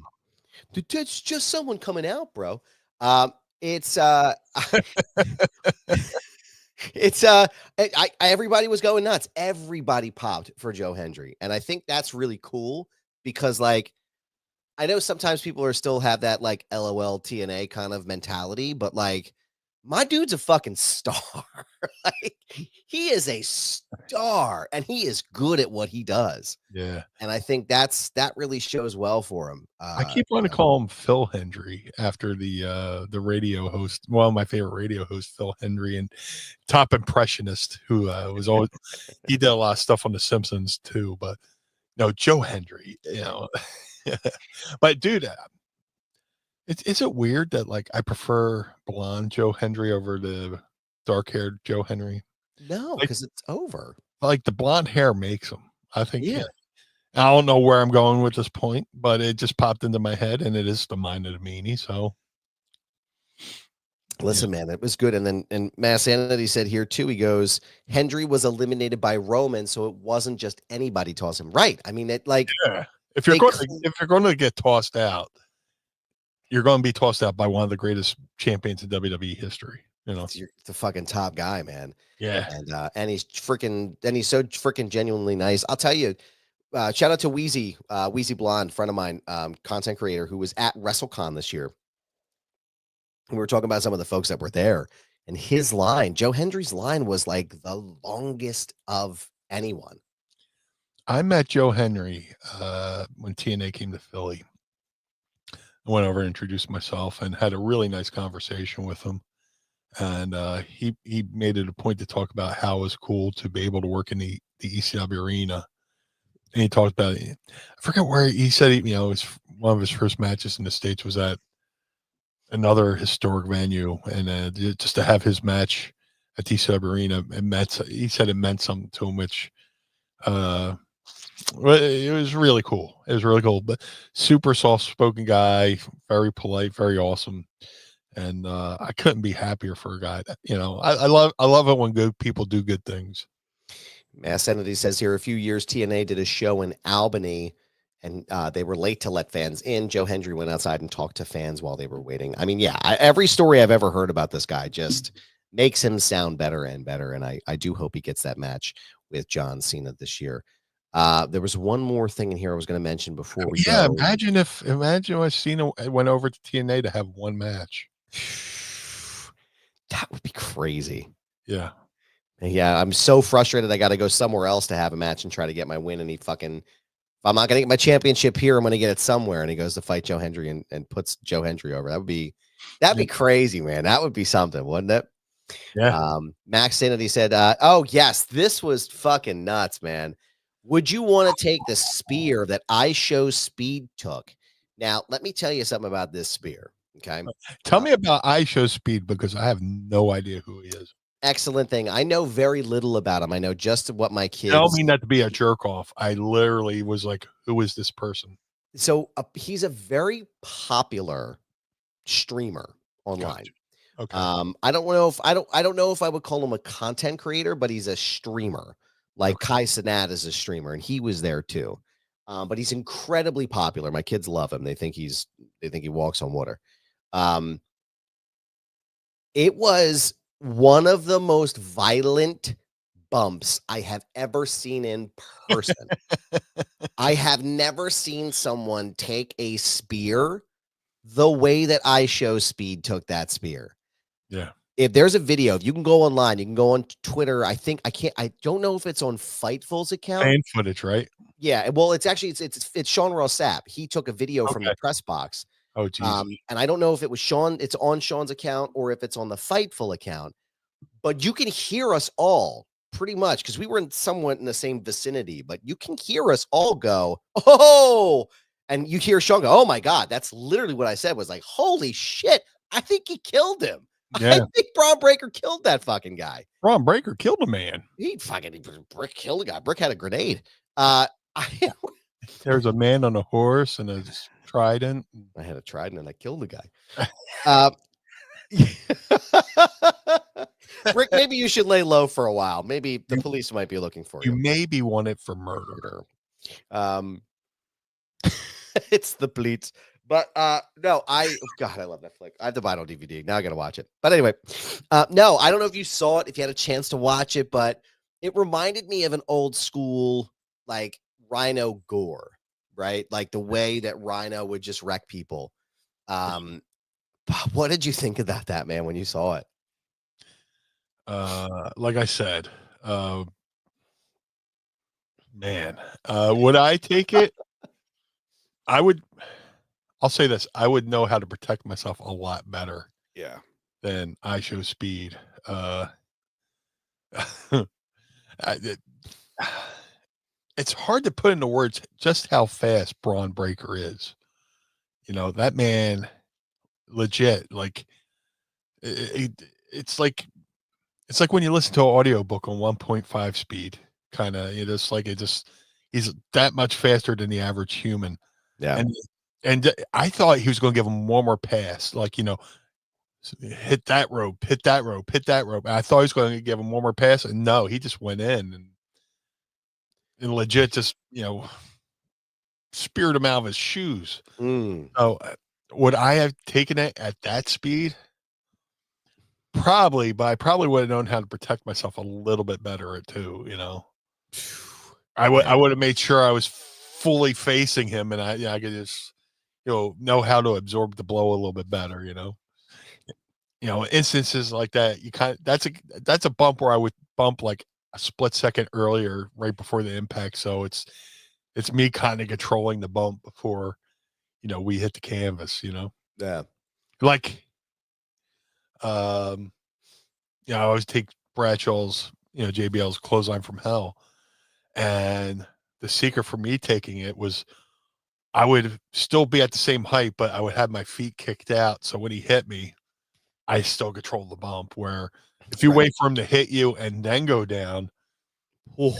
It's just someone coming out, bro. It's everybody was going nuts. Everybody popped for Joe Hendry. And I think that's really cool because like I know sometimes people are still have that like LOL TNA kind of mentality, but like my dude's a fucking star. Like he is a star and he is good at what he does. Yeah. And I think that really shows well for him. I keep wanting to call him Phil Hendry after the radio host, one of my favorite radio hosts, Phil Hendry, and top impressionist who was always he did a lot of stuff on The Simpsons too, but no, Joe Hendry, you know. But dude, is it weird that like I prefer blonde Joe Hendry over the dark-haired Joe Hendry? No, because it's over. Like the blonde hair makes him. I think. Yeah. I don't know where I'm going with this point, but it just popped into my head, and it is the mind of the meanie. So, listen, man, it was good. And then, and Mass Sanity said here too. He goes, Hendry was eliminated by Roman, so it wasn't just anybody toss him. Right? I mean, it like if you're going to get tossed out, you're going to be tossed out by one of the greatest champions in WWE history. You know, you're the fucking top guy, man. Yeah, and he's so freaking genuinely nice. I'll tell you. Shout out to Wheezy Blonde, friend of mine, content creator who was at WrestleCon this year. And we were talking about some of the folks that were there, and his line, Joe Hendry's line, was like the longest of anyone. I met Joe Hendry when TNA came to Philly. I went over and introduced myself and had a really nice conversation with him. And he made it a point to talk about how it was cool to be able to work in the ECW arena. And he talked about it. I forget where he said, you know, one of his first matches in the States was at another historic venue. And just to have his match at ECW arena, he said it meant something to him, which it was really cool. It was really cool. But super soft-spoken guy, very polite, very awesome. And I couldn't be happier for a guy that, you know, I love it when good people do good things. Mass Entity says here, a few years TNA did a show in Albany and they were late to let fans in. Joe Hendry went outside and talked to fans while they were waiting. I mean, yeah, every story I've ever heard about this guy just makes him sound better and better. And I do hope he gets that match with John Cena this year. There was one more thing in here I was going to mention before we go. Imagine if Cena went over to TNA to have one match. That would be crazy. Yeah. Yeah, I'm so frustrated. I got to go somewhere else to have a match and try to get my win. And if I'm not going to get my championship here, I'm going to get it somewhere. And he goes to fight Joe Hendry and puts Joe Hendry over. That would be That'd be crazy, man. That would be something, wouldn't it? Yeah. Max Sanity said, oh, yes, this was fucking nuts, man. Would you want to take the spear that I Show Speed took? Now, let me tell you something about this spear. Okay. Tell me about I Show Speed because I have no idea who he is. Excellent thing. I know very little about him. I know just what my kids. I don't mean not to be a jerk off. I literally was like, who is this person? So he's a very popular streamer online. Gotcha. Okay. I don't know if I would call him a content creator, but he's a streamer. Like Kai Cenat is a streamer, and he was there too. But he's incredibly popular. My kids love him. They think he walks on water. It was one of the most violent bumps I have ever seen in person. I have never seen someone take a spear the way that I Show Speed took that spear. Yeah. If there's a video, if you can go online, you can go on Twitter. I don't know if it's on Fightful's account. Fan footage, right? Yeah. Well, it's actually, it's Sean Ross Sapp. He took a video from the press box. Oh, Jesus. And I don't know if it was it's on Sean's account or if it's on the Fightful account, but you can hear us all pretty much because we were somewhat in the same vicinity, but you can hear us all go, oh, and you hear Sean go, oh my God, that's literally what I said was like, holy shit, I think he killed him. Yeah. I think Braun Breaker killed that fucking guy. Braun Breaker killed a man. Brick killed a guy. Brick had a grenade. There's a man on a horse and a trident. I had a trident and I killed the guy. Rick, maybe you should lay low for a while. Maybe the police might be looking for you. You may be wanted for murder. It's the Bleats. But no, God, I love that flick. I have to buy it on DVD. Now I gotta watch it. But anyway, no, I don't know if you saw it, if you had a chance to watch it, but it reminded me of an old school like Rhino gore, right? Like the way that Rhino would just wreck people. What did you think about that, man, when you saw it? Like I said, man, would I take it? I'll say this. I would know how to protect myself a lot better. Yeah. Than I Show Speed. It's hard to put into words just how fast Braun Breaker is. You know, that man legit, like it's like when you listen to an audiobook on 1.5 speed, kind of, he's that much faster than the average human. Yeah. And I thought he was going to give him one more pass, like, hit that rope. And I thought he was going to give him one more pass, and no, he just went in and legit just, speared him out of his shoes. So would I have taken it at that speed? Probably, but I probably would have known how to protect myself a little bit better too, I would have made sure I was fully facing him, and I could just know how to absorb the blow a little bit better, instances like that, that's a bump where I would bump like a split second earlier, right before the impact. So it's me kind of controlling the bump before, we hit the canvas, Yeah. Like, I always take Bradshaw's, JBL's Clothesline from Hell. And the secret for me taking it was I would still be at the same height, but I would have my feet kicked out. So when he hit me, I still control the bump, where if you wait for him to hit you and then go down, you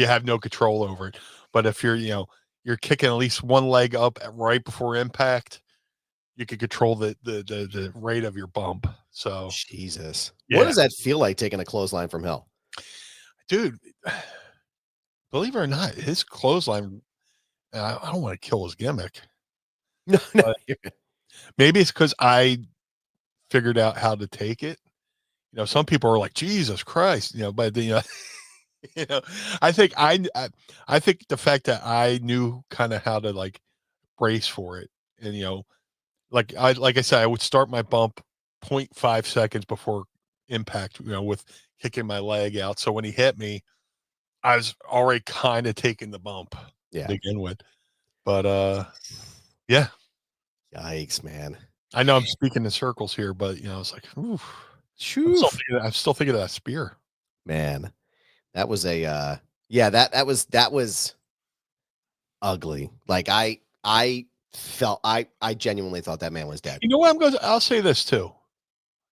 have no control over it. But if you're kicking at least one leg up right before impact, you can control the rate of your bump. So Jesus. Yeah. What does that feel like, taking a clothesline from hell? Dude, believe it or not, his clothesline, I don't want to kill his gimmick. No. Maybe it's because I figured out how to take it. Some people are like, Jesus Christ, but I think I think the fact that I knew kind of how to like brace for it, and like I said, I would start my bump 0.5 seconds before impact, with kicking my leg out. So when he hit me, I was already kind of taking the bump to begin with. But yeah. Yikes, man. I know I'm speaking in circles here, but it's like, oof. Shoof. I'm still thinking of that spear. Man, that was a that was ugly. Like I felt I genuinely thought that man was dead. You know what? I'll say this too,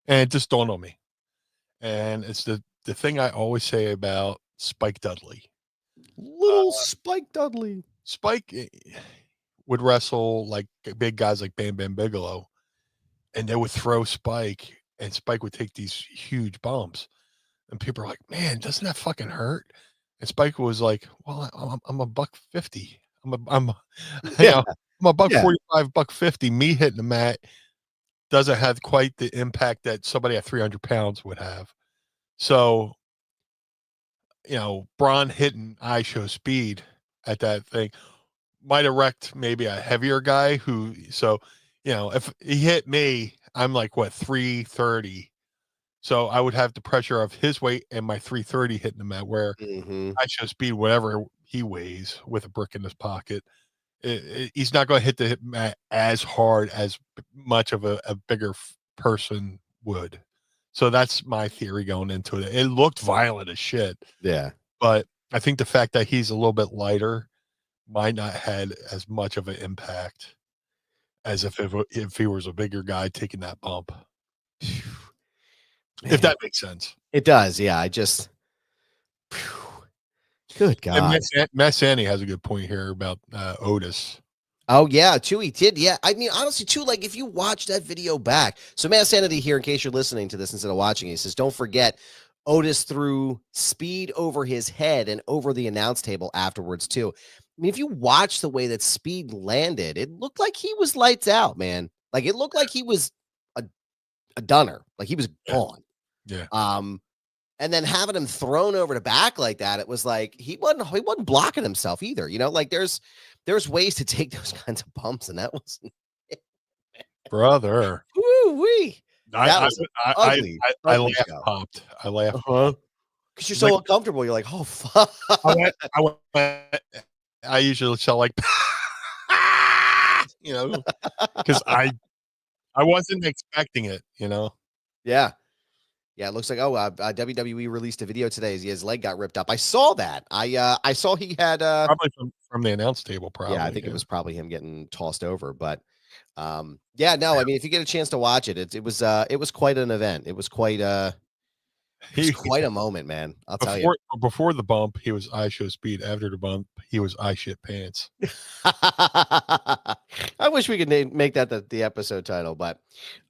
and it just dawned on me, and it's the thing I always say about Spike Dudley. Little Spike Dudley. Spike would wrestle like big guys like Bam Bam Bigelow, and they would throw Spike, and Spike would take these huge bumps, and people are like, "Man, doesn't that fucking hurt?" And Spike was like, "Well, I'm a $150. I'm Yeah. I'm a Yeah. $145, $150. Me hitting the mat doesn't have quite the impact that somebody at 300 pounds would have." So, Braun hitting I Show Speed at that thing might have wrecked maybe a heavier guy if he hit me, I'm like, what, 330. So I would have the pressure of his weight and my 330 hitting him at where I Show Speed, whatever he weighs with a brick in his pocket. He's not going to hit the hit mat as hard as much of a bigger person would. So that's my theory going into it. It looked violent as shit. Yeah. But I think the fact that he's a little bit lighter might not had as much of an impact as if he was a bigger guy taking that bump. If that makes sense. It does. Yeah. I just good God. And Matt Sandy has a good point here about Otis. Oh, yeah, Chewy did. Yeah. I mean, honestly, too, like if you watch that video back. So Mass Sanity here, in case you're listening to this instead of watching it, he says, don't forget Otis threw Speed over his head and over the announce table afterwards, too. I mean, if you watch the way that Speed landed, it looked like he was lights out, man. Like it looked like he was a dunner. Like he was gone. Yeah. And then having him thrown over the back like that, it was like he wasn't blocking himself either. Like there's ways to take those kinds of bumps, and that was brother. Woo-wee. That was ugly. I laughed, popped. I laughed because you're so uncomfortable. You're like, oh fuck. I usually sound like, because I wasn't expecting it. Yeah. Yeah, it looks like WWE released a video today. His leg got ripped up. I saw that. I saw he had probably from the announce table. Probably. Yeah, I think it was probably him getting tossed over. But yeah, no, I mean, if you get a chance to watch it, it was quite an event. It was quite quite a moment, man. I'll tell you. Before the bump, he was I Show Speed. After the bump, he was I Shit Pants. I wish we could make that the episode title, but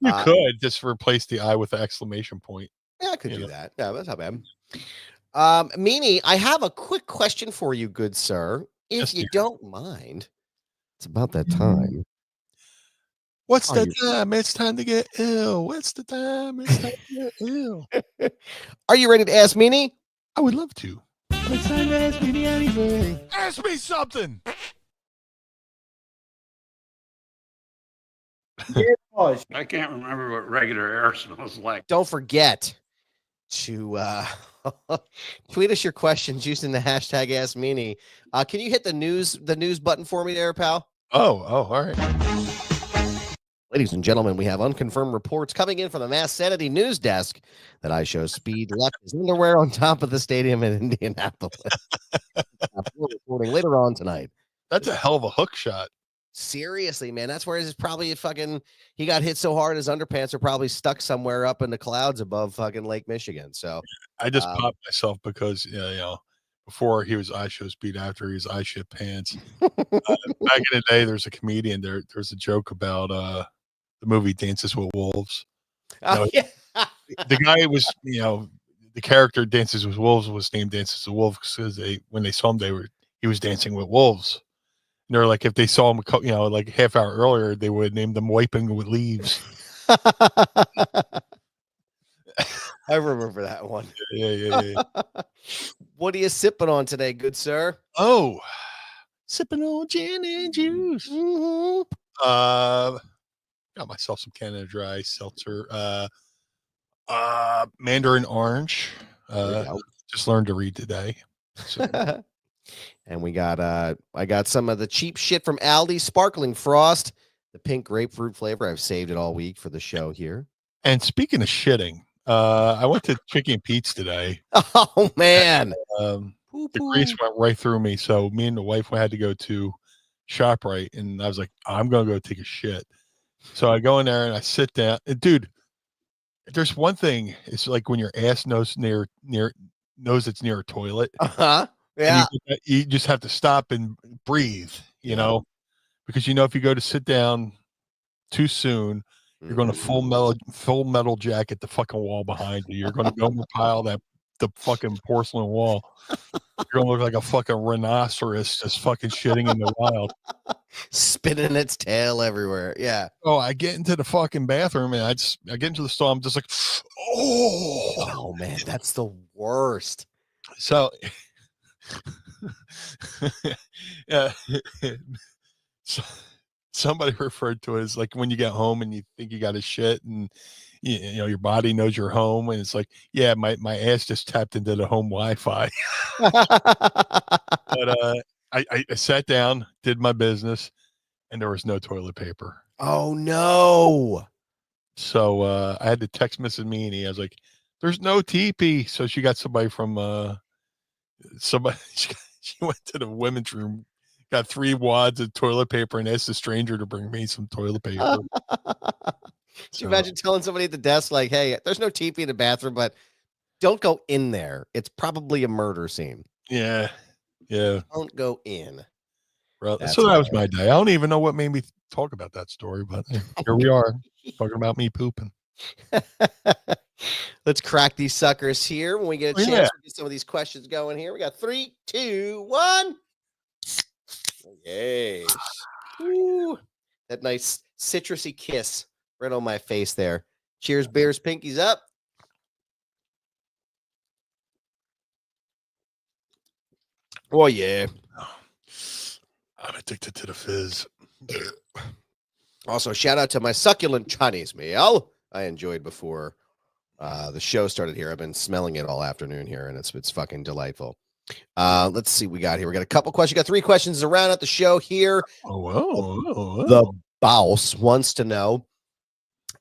you could just replace the I with the exclamation point. Yeah, I could do that. Yeah, that's not bad. Meanie, I have a quick question for you, good sir. If you don't mind, it's about that time. What's the time? It's time to get ill. What's the time? It's time to get ill. Are you ready to ask Meanie? I would love to. It's time to ask Meanie anything. Ask me something. I can't remember what regular air smells like. Don't forget to tweet us your questions using the hashtag Ask Meanie. Can you hit the news button for me there, pal? Oh, all right. Ladies and gentlemen, we have unconfirmed reports coming in from the Mass Sanity news desk that I Show Speed left his underwear on top of the stadium in Indianapolis. We're reporting later on tonight. That's a hell of a hook shot. Seriously, man, that's where he's probably he got hit so hard his underpants are probably stuck somewhere up in the clouds above fucking Lake Michigan. So I just popped myself because before he was I Show Speed, after he was I Shit Pants. Back in the day, there's a comedian there's a joke about the movie Dances with Wolves. Yeah. The guy was the character Dances with Wolves was named Dances with Wolves because when they saw him he was dancing with wolves. And they're like, if they saw him, like half hour earlier, they would have named them Wiping with Leaves. I remember that one. Yeah. What are you sipping on today, good sir? Oh, sipping on gin and juice. Mm-hmm. Got myself some Canada Dry seltzer. Mandarin orange. Just learned to read today. So. And we got I got some of the cheap shit from Aldi, sparkling frost. The pink grapefruit flavor. I've saved it all week for the show here. And speaking of shitting, I went to Chicken Pete's today. Oh man. The grease went right through me. So me and the wife had to go to ShopRite, and I was like, I'm gonna go take a shit. So I go in there and I sit down. And dude, there's one thing. It's like when your ass knows it's near a toilet. Uh-huh. And Yeah. you just have to stop and breathe, you know, because if you go to sit down too soon, you're going to full metal jacket the fucking wall behind you. You're going to go pile the fucking porcelain wall. You're going to look like a fucking rhinoceros just fucking shitting in the wild, spinning its tail everywhere. Yeah. Oh, I get into the fucking bathroom and I get into the stall. I'm just like, oh man, that's the worst. So, yeah. So, somebody referred to it as like when you get home and you think you got a shit and your body knows you're home, and it's like, yeah, my ass just tapped into the home Wi-Fi. But I sat down, did my business, and there was no toilet paper. Oh no. So I had to text Mrs. Meanie. I was like, there's no teepee. So she got somebody from somebody she went to the women's room, got 3 wads of toilet paper, and asked a stranger to bring me some toilet paper. Could you imagine telling somebody at the desk, like, hey, there's no teepee in the bathroom, but don't go in there. It's probably a murder scene. Yeah. Yeah. Don't go in. Bro, so that was my day. I don't even know what made me talk about that story, but here we are talking about me pooping. Let's crack these suckers here when we get a chance to get some of these questions going here. We got 3, 2, 1. Yay. Ooh, that nice citrusy kiss right on my face there. Cheers, bears, pinkies up. Oh, yeah. I'm addicted to the fizz. Also, shout out to my succulent Chinese meal I enjoyed before the show started here. I've been smelling it all afternoon here, and it's fucking delightful. Let's see what we got here. We got a couple questions. We got 3 questions to round out the show here. The boss wants to know,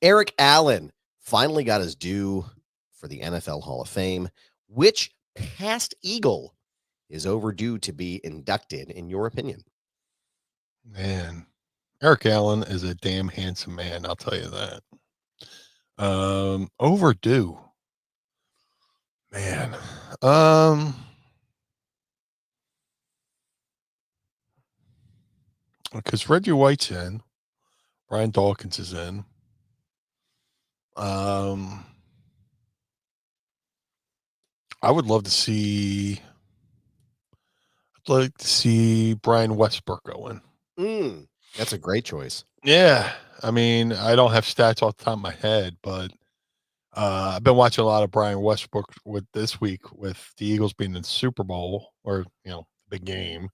Eric Allen finally got his due for the NFL Hall of Fame. Which past Eagle is overdue to be inducted, in your opinion? Man, Eric Allen is a damn handsome man, I'll tell you that. Overdue. Man. Because Reggie White's in, Brian Dawkins is in. I would love to see. I'd like to see Brian Westbrook go in. That's a great choice. Yeah, I mean, I don't have stats off the top of my head, but I've been watching a lot of Brian Westbrook with this week with the Eagles being in the Super Bowl, or big game,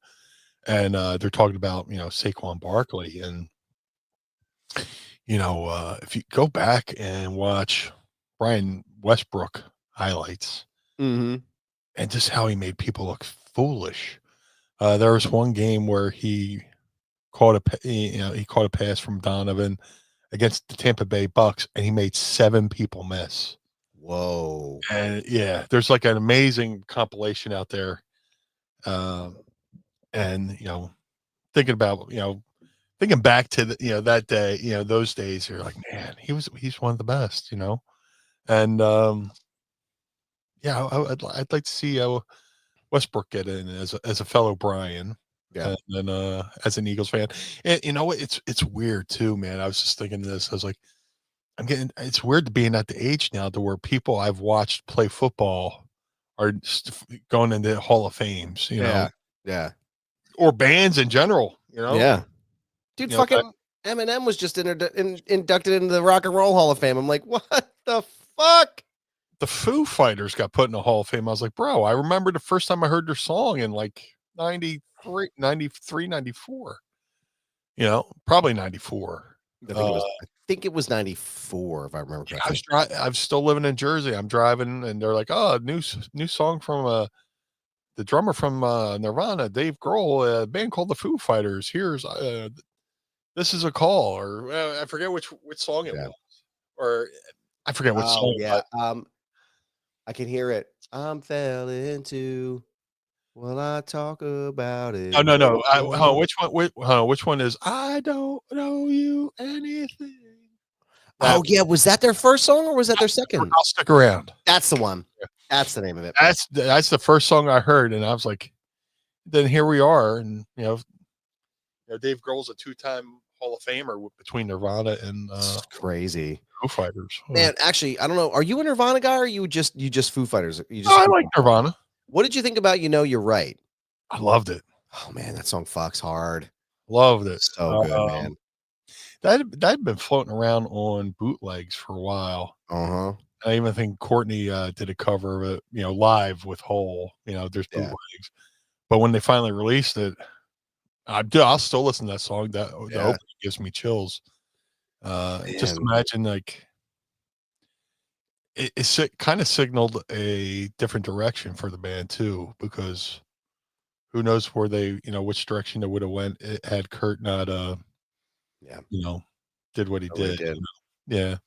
and they're talking about Saquon Barkley, and if you go back and watch Brian Westbrook highlights, and just how he made people look foolish. There was one game where he caught a pass from Donovan against the Tampa Bay Bucks, and he made 7 people miss. Whoa. And yeah, there's like an amazing compilation out there. And thinking about, thinking back to that day, those days, you're like, man, he's one of the best, and yeah, I'd like to see Westbrook get in as a fellow Brian. Yeah. And then as an Eagles fan, and it's weird too, man. I was just thinking this. I was like, it's weird being at the age now to where people I've watched play football are going into Hall of Fames, Yeah. or bands in general, Yeah. Dude, fucking Eminem was just inducted into the Rock and Roll Hall of Fame. I'm like, what the fuck? The Foo Fighters got put in the Hall of Fame. I was like, bro, I remember the first time I heard their song in like 93, 94. Probably 94. I think it was 94, if I remember correctly. I'm still living in Jersey. I'm driving, and they're like, "Oh, new song from the drummer from Nirvana, Dave Grohl, a band called the Foo Fighters. Here's This Is a Call, or I forget which song it Yeah. was, or I forget what Oh song. yeah. I can hear it. I'm fell into. Will I talk about it? No. No. Which one is I don't know you anything? Oh yeah, was that their first song or was that their second? I'll stick around. That's the one. That's the name of it. That's the first song I heard, and I was like, then here we are, and Dave Grohl's a 2-time Hall of Famer between Nirvana and It's crazy. Foo Fighters. Man, actually, I don't know. Are you a Nirvana guy or you just Foo Fighters? You just I like Nirvana. What did you think about You're Right? I loved it. Oh man, that song fucks hard. Loved it. So good, man. That'd been floating around on bootlegs for a while. Uh-huh. I even think Courtney did a cover of it, live with Hole. There's bootlegs. But when they finally released it, I'll still listen to that song. The opening gives me chills. Just imagine like it kind of signaled a different direction for the band too, because who knows where they, which direction they would have went had Kurt not, did what he did. Yeah,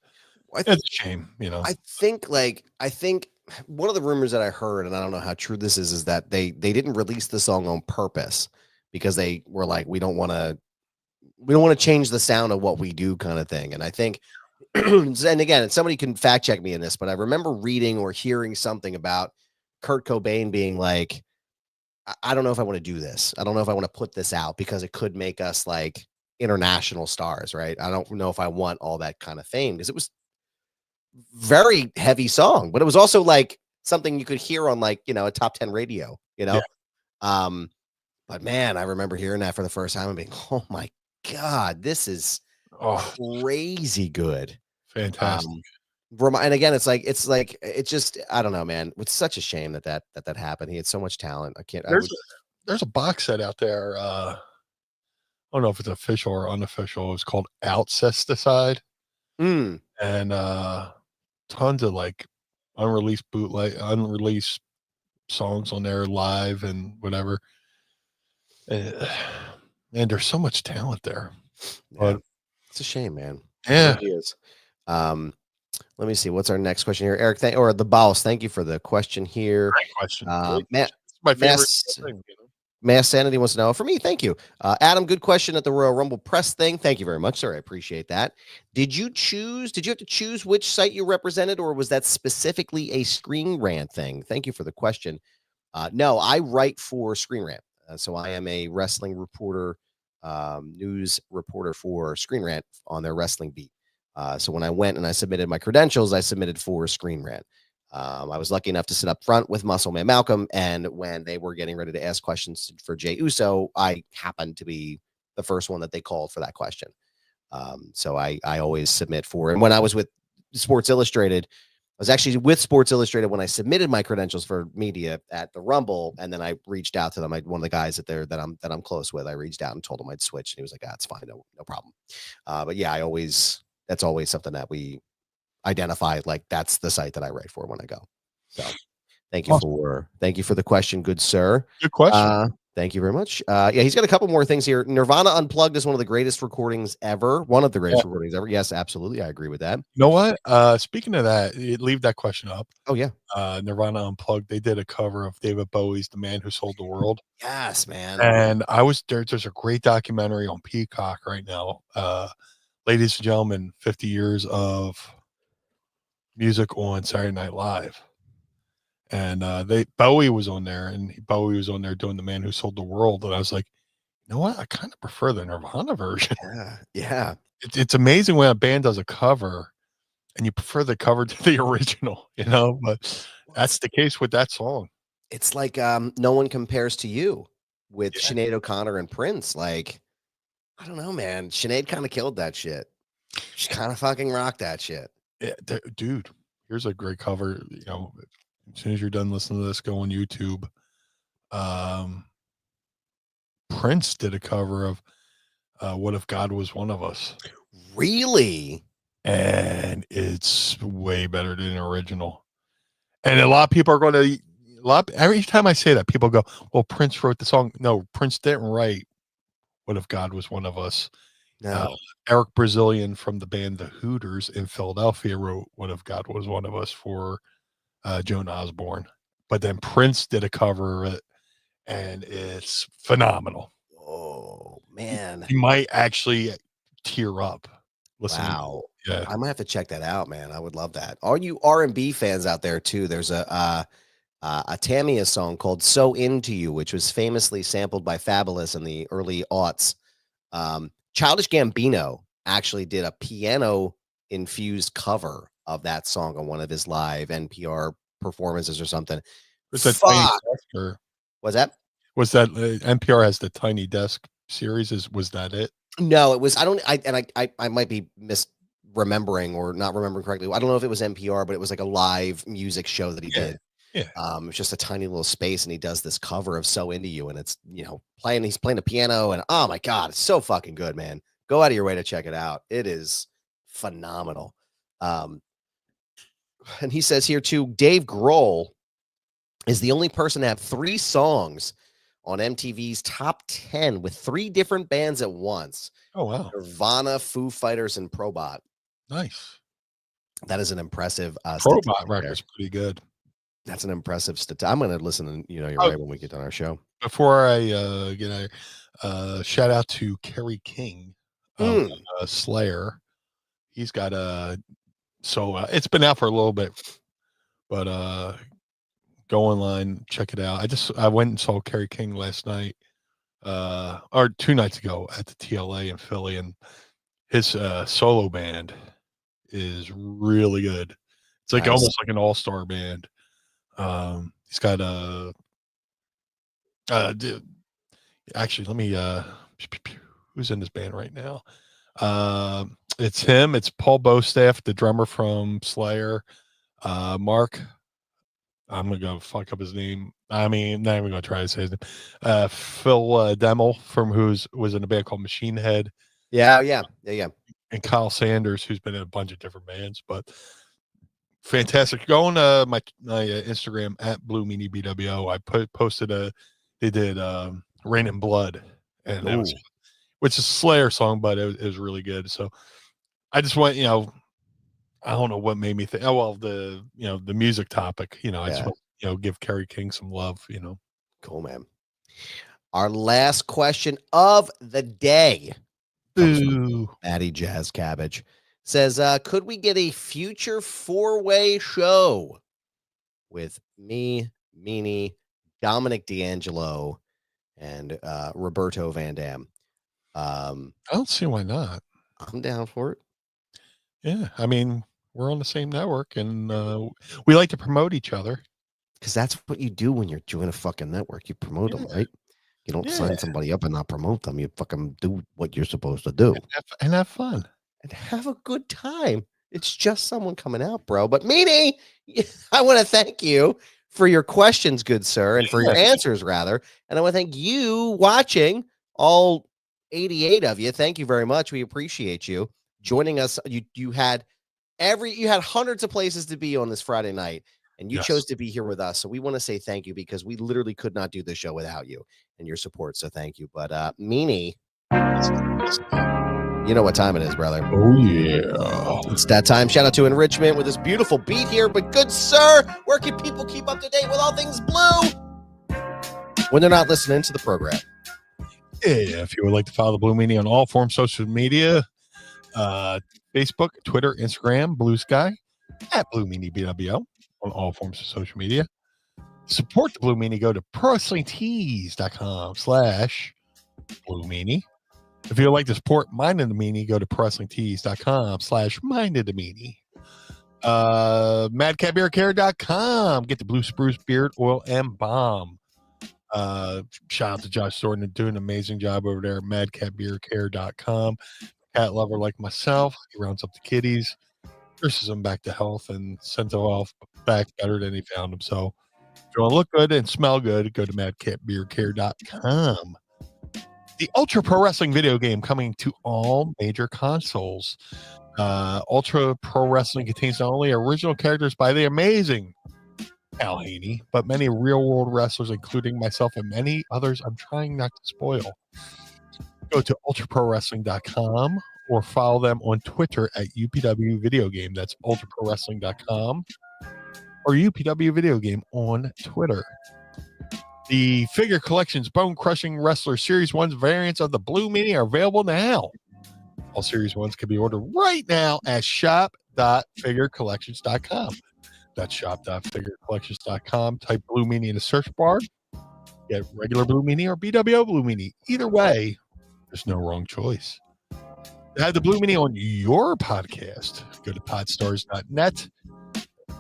it's a shame. I think one of the rumors that I heard, and I don't know how true this is that they didn't release the song on purpose because they were like, we don't want to change the sound of what we do, kind of thing. And I think, and again, somebody can fact check me in this, but I remember reading or hearing something about Kurt Cobain being like, I don't know if I want to do this. I don't know if I want to put this out because it could make us like international stars, right? I don't know if I want all that kind of fame because it was very heavy song, but it was also like something you could hear on like, a top 10 radio, but man, I remember hearing that for the first time and being, oh my God, this is crazy good. Fantastic. And again, it's just, I don't know, man. It's such a shame that happened. He had so much talent. There's a box set out there. I don't know if it's official or unofficial. It's called Outcesticide. And tons of like unreleased songs on there live and whatever. And there's so much talent there. But it's a shame, man. Yeah. It is. Let me see. What's our next question here? Eric, or the boss. Thank you for the question here. Great question. Matt, my favorite thing, Mass Sanity wants to know for me. Thank you. Adam, good question at the Royal Rumble press thing. Thank you very much, sir. I appreciate that. Did you have to choose which site you represented, or was that specifically a Screen Rant thing? Thank you for the question. No, I write for Screen Rant. So I am a wrestling reporter, news reporter for Screen Rant on their wrestling beat. So when I went and I submitted my credentials, I submitted for Screen Rant. I was lucky enough to sit up front with Muscle Man Malcolm, and when they were getting ready to ask questions for Jey Uso, I happened to be the first one that they called for that question. So I always submit for it. And when I was with Sports Illustrated, I was actually with Sports Illustrated when I submitted my credentials for media at the Rumble, and then I reached out to them. One of the guys that I'm close with, I reached out and told him I'd switch, and he was like, "It's fine, no problem." But yeah, that's always something that we identify, like that's the site that I write for when I go. So thank you for the question, good sir. Good question. Thank you very much. Yeah, he's got a couple more things here. Nirvana Unplugged is one of the greatest recordings ever. One of the greatest recordings ever. Yes, absolutely. I agree with that. You know what? Speaking of that, leave that question up. Oh yeah. Nirvana Unplugged, they did a cover of David Bowie's The Man Who Sold the World. Yes, man. And I was there. There's a great documentary on Peacock right now. Ladies and gentlemen, 50 years of music on Saturday Night Live. And Bowie was on there, and Bowie was on there doing The Man Who Sold the World. And I was like, you know what? I kind of prefer the Nirvana version. Yeah. It's amazing when a band does a cover and you prefer the cover to the original, but that's the case with that song. It's like No One Compares to You with Sinead O'Connor and Prince. Like, I don't know, man. Sinead kind of killed that shit. She kind of fucking rocked that shit. Yeah, dude, here's a great cover. As soon as you're done listening to this, go on YouTube. Prince did a cover of What If God Was One of Us. Really? And it's way better than the original. And a lot of people are going to, every time I say that, people go, well, Prince wrote the song. No, Prince didn't write What If God Was One of Us. No. Eric Brazilian from the band The Hooters in Philadelphia wrote "What If God Was One of Us" for Joan Osborne. But then Prince did a cover of it, and it's phenomenal. Oh man. You might actually tear up listening. Wow. Yeah. I might have to check that out, man. I would love that. All you R&B fans out there too, there's a Tamia song called "So Into You," which was famously sampled by Fabulous in the early aughts. Childish Gambino actually did a piano infused cover of that song on one of his live NPR performances or something. Was that Tiny Fuck. Desk, or Was that? was that NPR has the Tiny Desk series? Was that it? No, it was. I might be misremembering or not remembering correctly. I don't know if it was NPR, but it was like a live music show that he did. Yeah. It's just a tiny little space, and he does this cover of "So Into You," and it's he's playing the piano, and oh my god, it's so fucking good, man. Go out of your way to check it out. It is phenomenal. And he says here too, Dave Grohl is the only person to have 3 songs on MTV's top 10 with 3 different bands at once. Oh wow, Nirvana, Foo Fighters, and Probot. nice. That is an impressive Probot record's pretty good. That's an impressive I'm going to listen, you're right, when we get on our show. Before I get shout out to Kerry King of Slayer. He's got it's been out for a little bit, but go online, check it out. I went and saw Kerry King last night, or 2 nights ago at the TLA in Philly, and his solo band is really good. It's like almost like an all-star band. He's got actually, let me who's in this band right now? It's him, it's Paul Bostaff, the drummer from Slayer, Mark, I'm gonna go fuck up his name. I mean, not even gonna try to say his name. Phil Demmel was in a band called Machine Head. Yeah. And Kyle Sanders, who's been in a bunch of different bands, but fantastic. Go on my Instagram at Blue Meanie BWO. I posted they did Rain and Blood, and that was, which is a Slayer song, but it was really good. So I just went, I don't know what made me think. Oh well, the music topic. I just want, give Kerry King some love. Cool, man. Our last question of the day comes from Maddie Jazz Cabbage. Says, could we get a future 4-way show with me, Meanie, Dominic D'Angelo, and Roberto Van Dam? I don't see why not. I'm down for it. Yeah, I mean, we're on the same network, and we like to promote each other. Because that's what you do when you're doing a fucking network. You promote them, right? You don't sign somebody up and not promote them. You fucking do what you're supposed to do. And have fun. And have a good time. It's just someone coming out, bro. But Meanie, I want to thank you for your questions, good sir, and for your answers, rather. And I want to thank you watching, all 88 of you. Thank you very much. We appreciate you joining us. You had hundreds of places to be on this Friday night, and you chose to be here with us. So we want to say thank you, because we literally could not do this show without you and your support. So thank you. But Meanie, you know what time it is, brother. Oh, yeah. It's that time. Shout out to Enrichment with this beautiful beat here. But good sir, where can people keep up to date with all things blue when they're not listening to the program? Yeah, if you would like to follow the Blue Meanie on all forms of social media, Facebook, Twitter, Instagram, Blue Sky, at Blue Meanie BWO on all forms of social media. Support the Blue Meanie. Go to ProWrestlingTees.com/Blue Meanie. If you'd like to support Minded the Meanie, go to ProWrestlingTees.com/Minded the Meanie. MadCatBeardCare.com. Get the Blue Spruce Beard Oil and Balm. Shout out to Josh Thornton, doing an amazing job over there at MadCatBeardCare.com. Cat lover like myself, he rounds up the kitties, nurses them back to health, and sends them off back better than he found them. So if you want to look good and smell good, go to MadCatBeardCare.com. The Ultra Pro Wrestling video game coming to all major consoles. Ultra Pro Wrestling contains not only original characters by the amazing Al Haney, but many real-world wrestlers, including myself and many others I'm trying not to spoil. Go to ultraprowrestling.com or follow them on Twitter at UPW Video Game. That's ultraprowrestling.com or UPW Video Game on Twitter. The Figure Collections Bone Crushing Wrestler Series 1's variants of the Blue Meanie are available now. All Series 1s can be ordered right now at shop.figurecollections.com. That's shop.figurecollections.com. Type Blue Meanie in the search bar. Get regular Blue Meanie or BWO Blue Meanie. Either way, there's no wrong choice. To have the Blue Meanie on your podcast, go to podstars.net,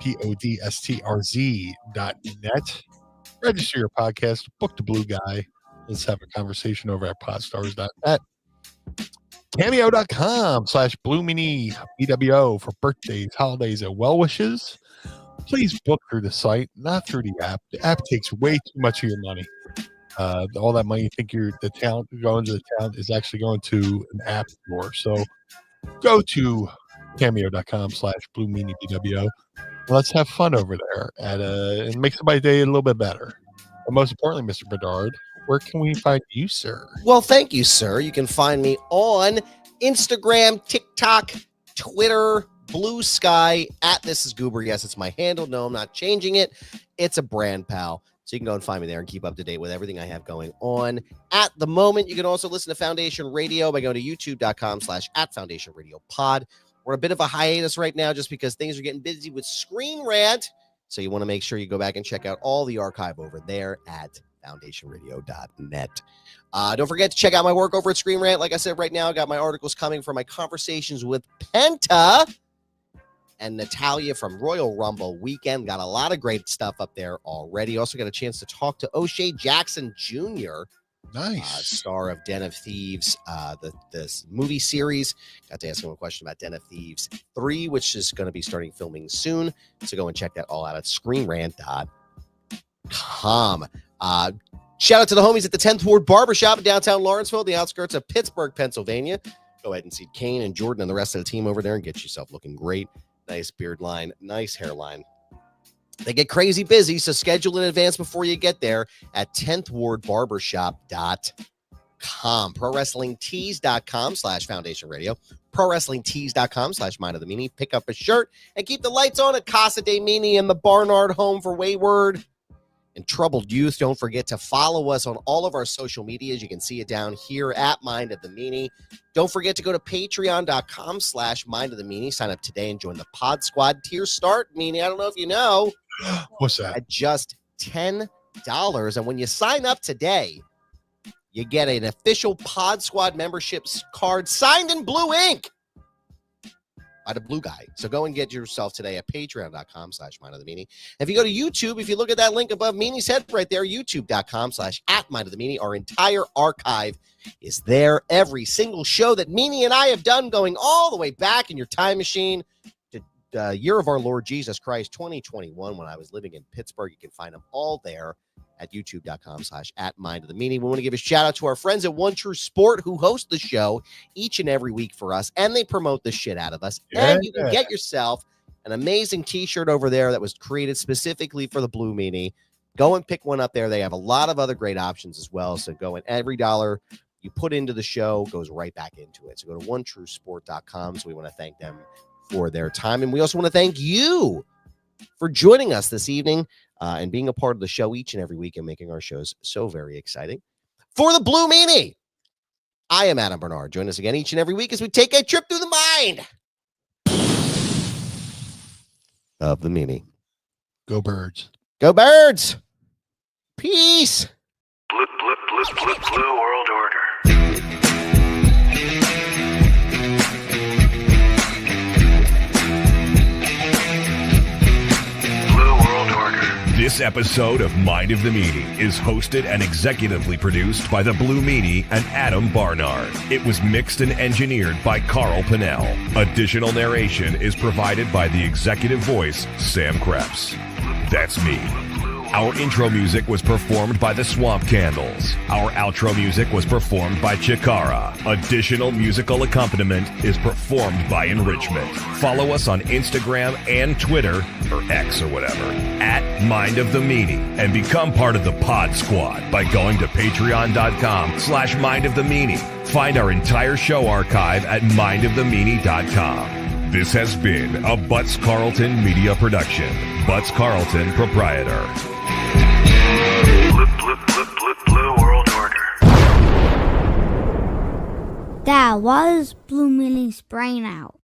podstrz.net. Register your podcast, book the blue guy. Let's have a conversation over at podstars.net. Cameo.com/Blue Meanie BWO for birthdays, holidays, and well wishes. Please book through the site, not through the app. The app takes way too much of your money. All that money you think the talent going to the talent is actually going to an app store. So go to cameo.com/Blue Meanie BWO. Let's have fun over there and make somebody's day a little bit better. But most importantly, Mr. Bedard, where can we find you, sir? Well, thank you, sir. You can find me on Instagram, TikTok, Twitter, Blue Sky, at This Is Goober. Yes, it's my handle. No, I'm not changing it. It's a brand, pal. So you can go and find me there and keep up to date with everything I have going on at the moment. You can also listen to Foundation Radio by going to youtube.com/@FoundationRadioPod. We're in a bit of a hiatus right now just because things are getting busy with Screen Rant. So you want to make sure you go back and check out all the archive over there at foundationradio.net. Don't forget to check out my work over at Screen Rant. Like I said, right now I got my articles coming from my conversations with Penta and Natalia from Royal Rumble Weekend. Got a lot of great stuff up there already. Also got a chance to talk to O'Shea Jackson Jr., Nice. Star of Den of Thieves, this movie series. Got to ask him a question about Den of Thieves 3, which is going to be starting filming soon. So go and check that all out at screenrant.com. Shout out to the homies at the 10th Ward Barbershop in downtown Lawrenceville, the outskirts of Pittsburgh, Pennsylvania. Go ahead and see Kane and Jordan and the rest of the team over there and get yourself looking great. Nice beard line, nice hairline. They get crazy busy, so schedule in advance before you get there at 10thwardbarbershop.com. ProWrestlingTees.com/Foundation Radio. ProWrestlingTees.com/Mind of the Meanie. Pick up a shirt and keep the lights on at Casa de Meanie and the Barnard Home for Wayward and Troubled Youth. Don't forget to follow us on all of our social medias. You can see it down here at Mind of the Meanie. Don't forget to go to patreon.com/Mind of the Meanie. Sign up today and join the Pod Squad. Tier start, Meanie. I don't know if you know. What's that? At just $10. And when you sign up today, you get an official Pod Squad memberships card signed in blue ink by the blue guy. So go and get yourself today at patreon.com/Mind of the Meanie. If you go to YouTube, if you look at that link above Meanie's head right there, youtube.com/@Mind of the Meanie, our entire archive is there. Every single show that Meanie and I have done going all the way back in your time machine to the year of our Lord Jesus Christ, 2021, when I was living in Pittsburgh. You can find them all there at youtube.com/@Mind of the Meanie. We want to give a shout out to our friends at One True Sport who host the show each and every week for us, and they promote the shit out of us. Yeah. And you can get yourself an amazing t-shirt over there that was created specifically for the Blue Meanie. Go and pick one up there. They have a lot of other great options as well. So go and every dollar you put into the show goes right back into it. So go to onetruesport.com. So we want to thank them for their time. And we also want to thank you for joining us this evening and being a part of the show each and every week and making our shows so very exciting. For the Blue Meanie, I am Adam Bernard. Join us again each and every week as we take a trip through the mind of the Meanie. Go Birds. Go Birds! Peace! Blue World Order. This episode of Mind of the Meanie is hosted and executively produced by the Blue Meanie and Adam Barnard. It was mixed and engineered by Carl Pinnell. Additional narration is provided by the executive voice, Sam Krebs. That's me. Our intro music was performed by the Swamp Candles. Our outro music was performed by Chikara. Additional musical accompaniment is performed by Enrichment. Follow us on Instagram and Twitter, or X or whatever, at Mind of the Meanie, and become part of the Pod Squad by going to patreon.com/Mind of the Meanie. Find our entire show archive at mindofthemeanie.com. This has been a Butts Carlton media production. Butts Carlton, proprietor. Blue World Order. That was Blue Meanie's brain out.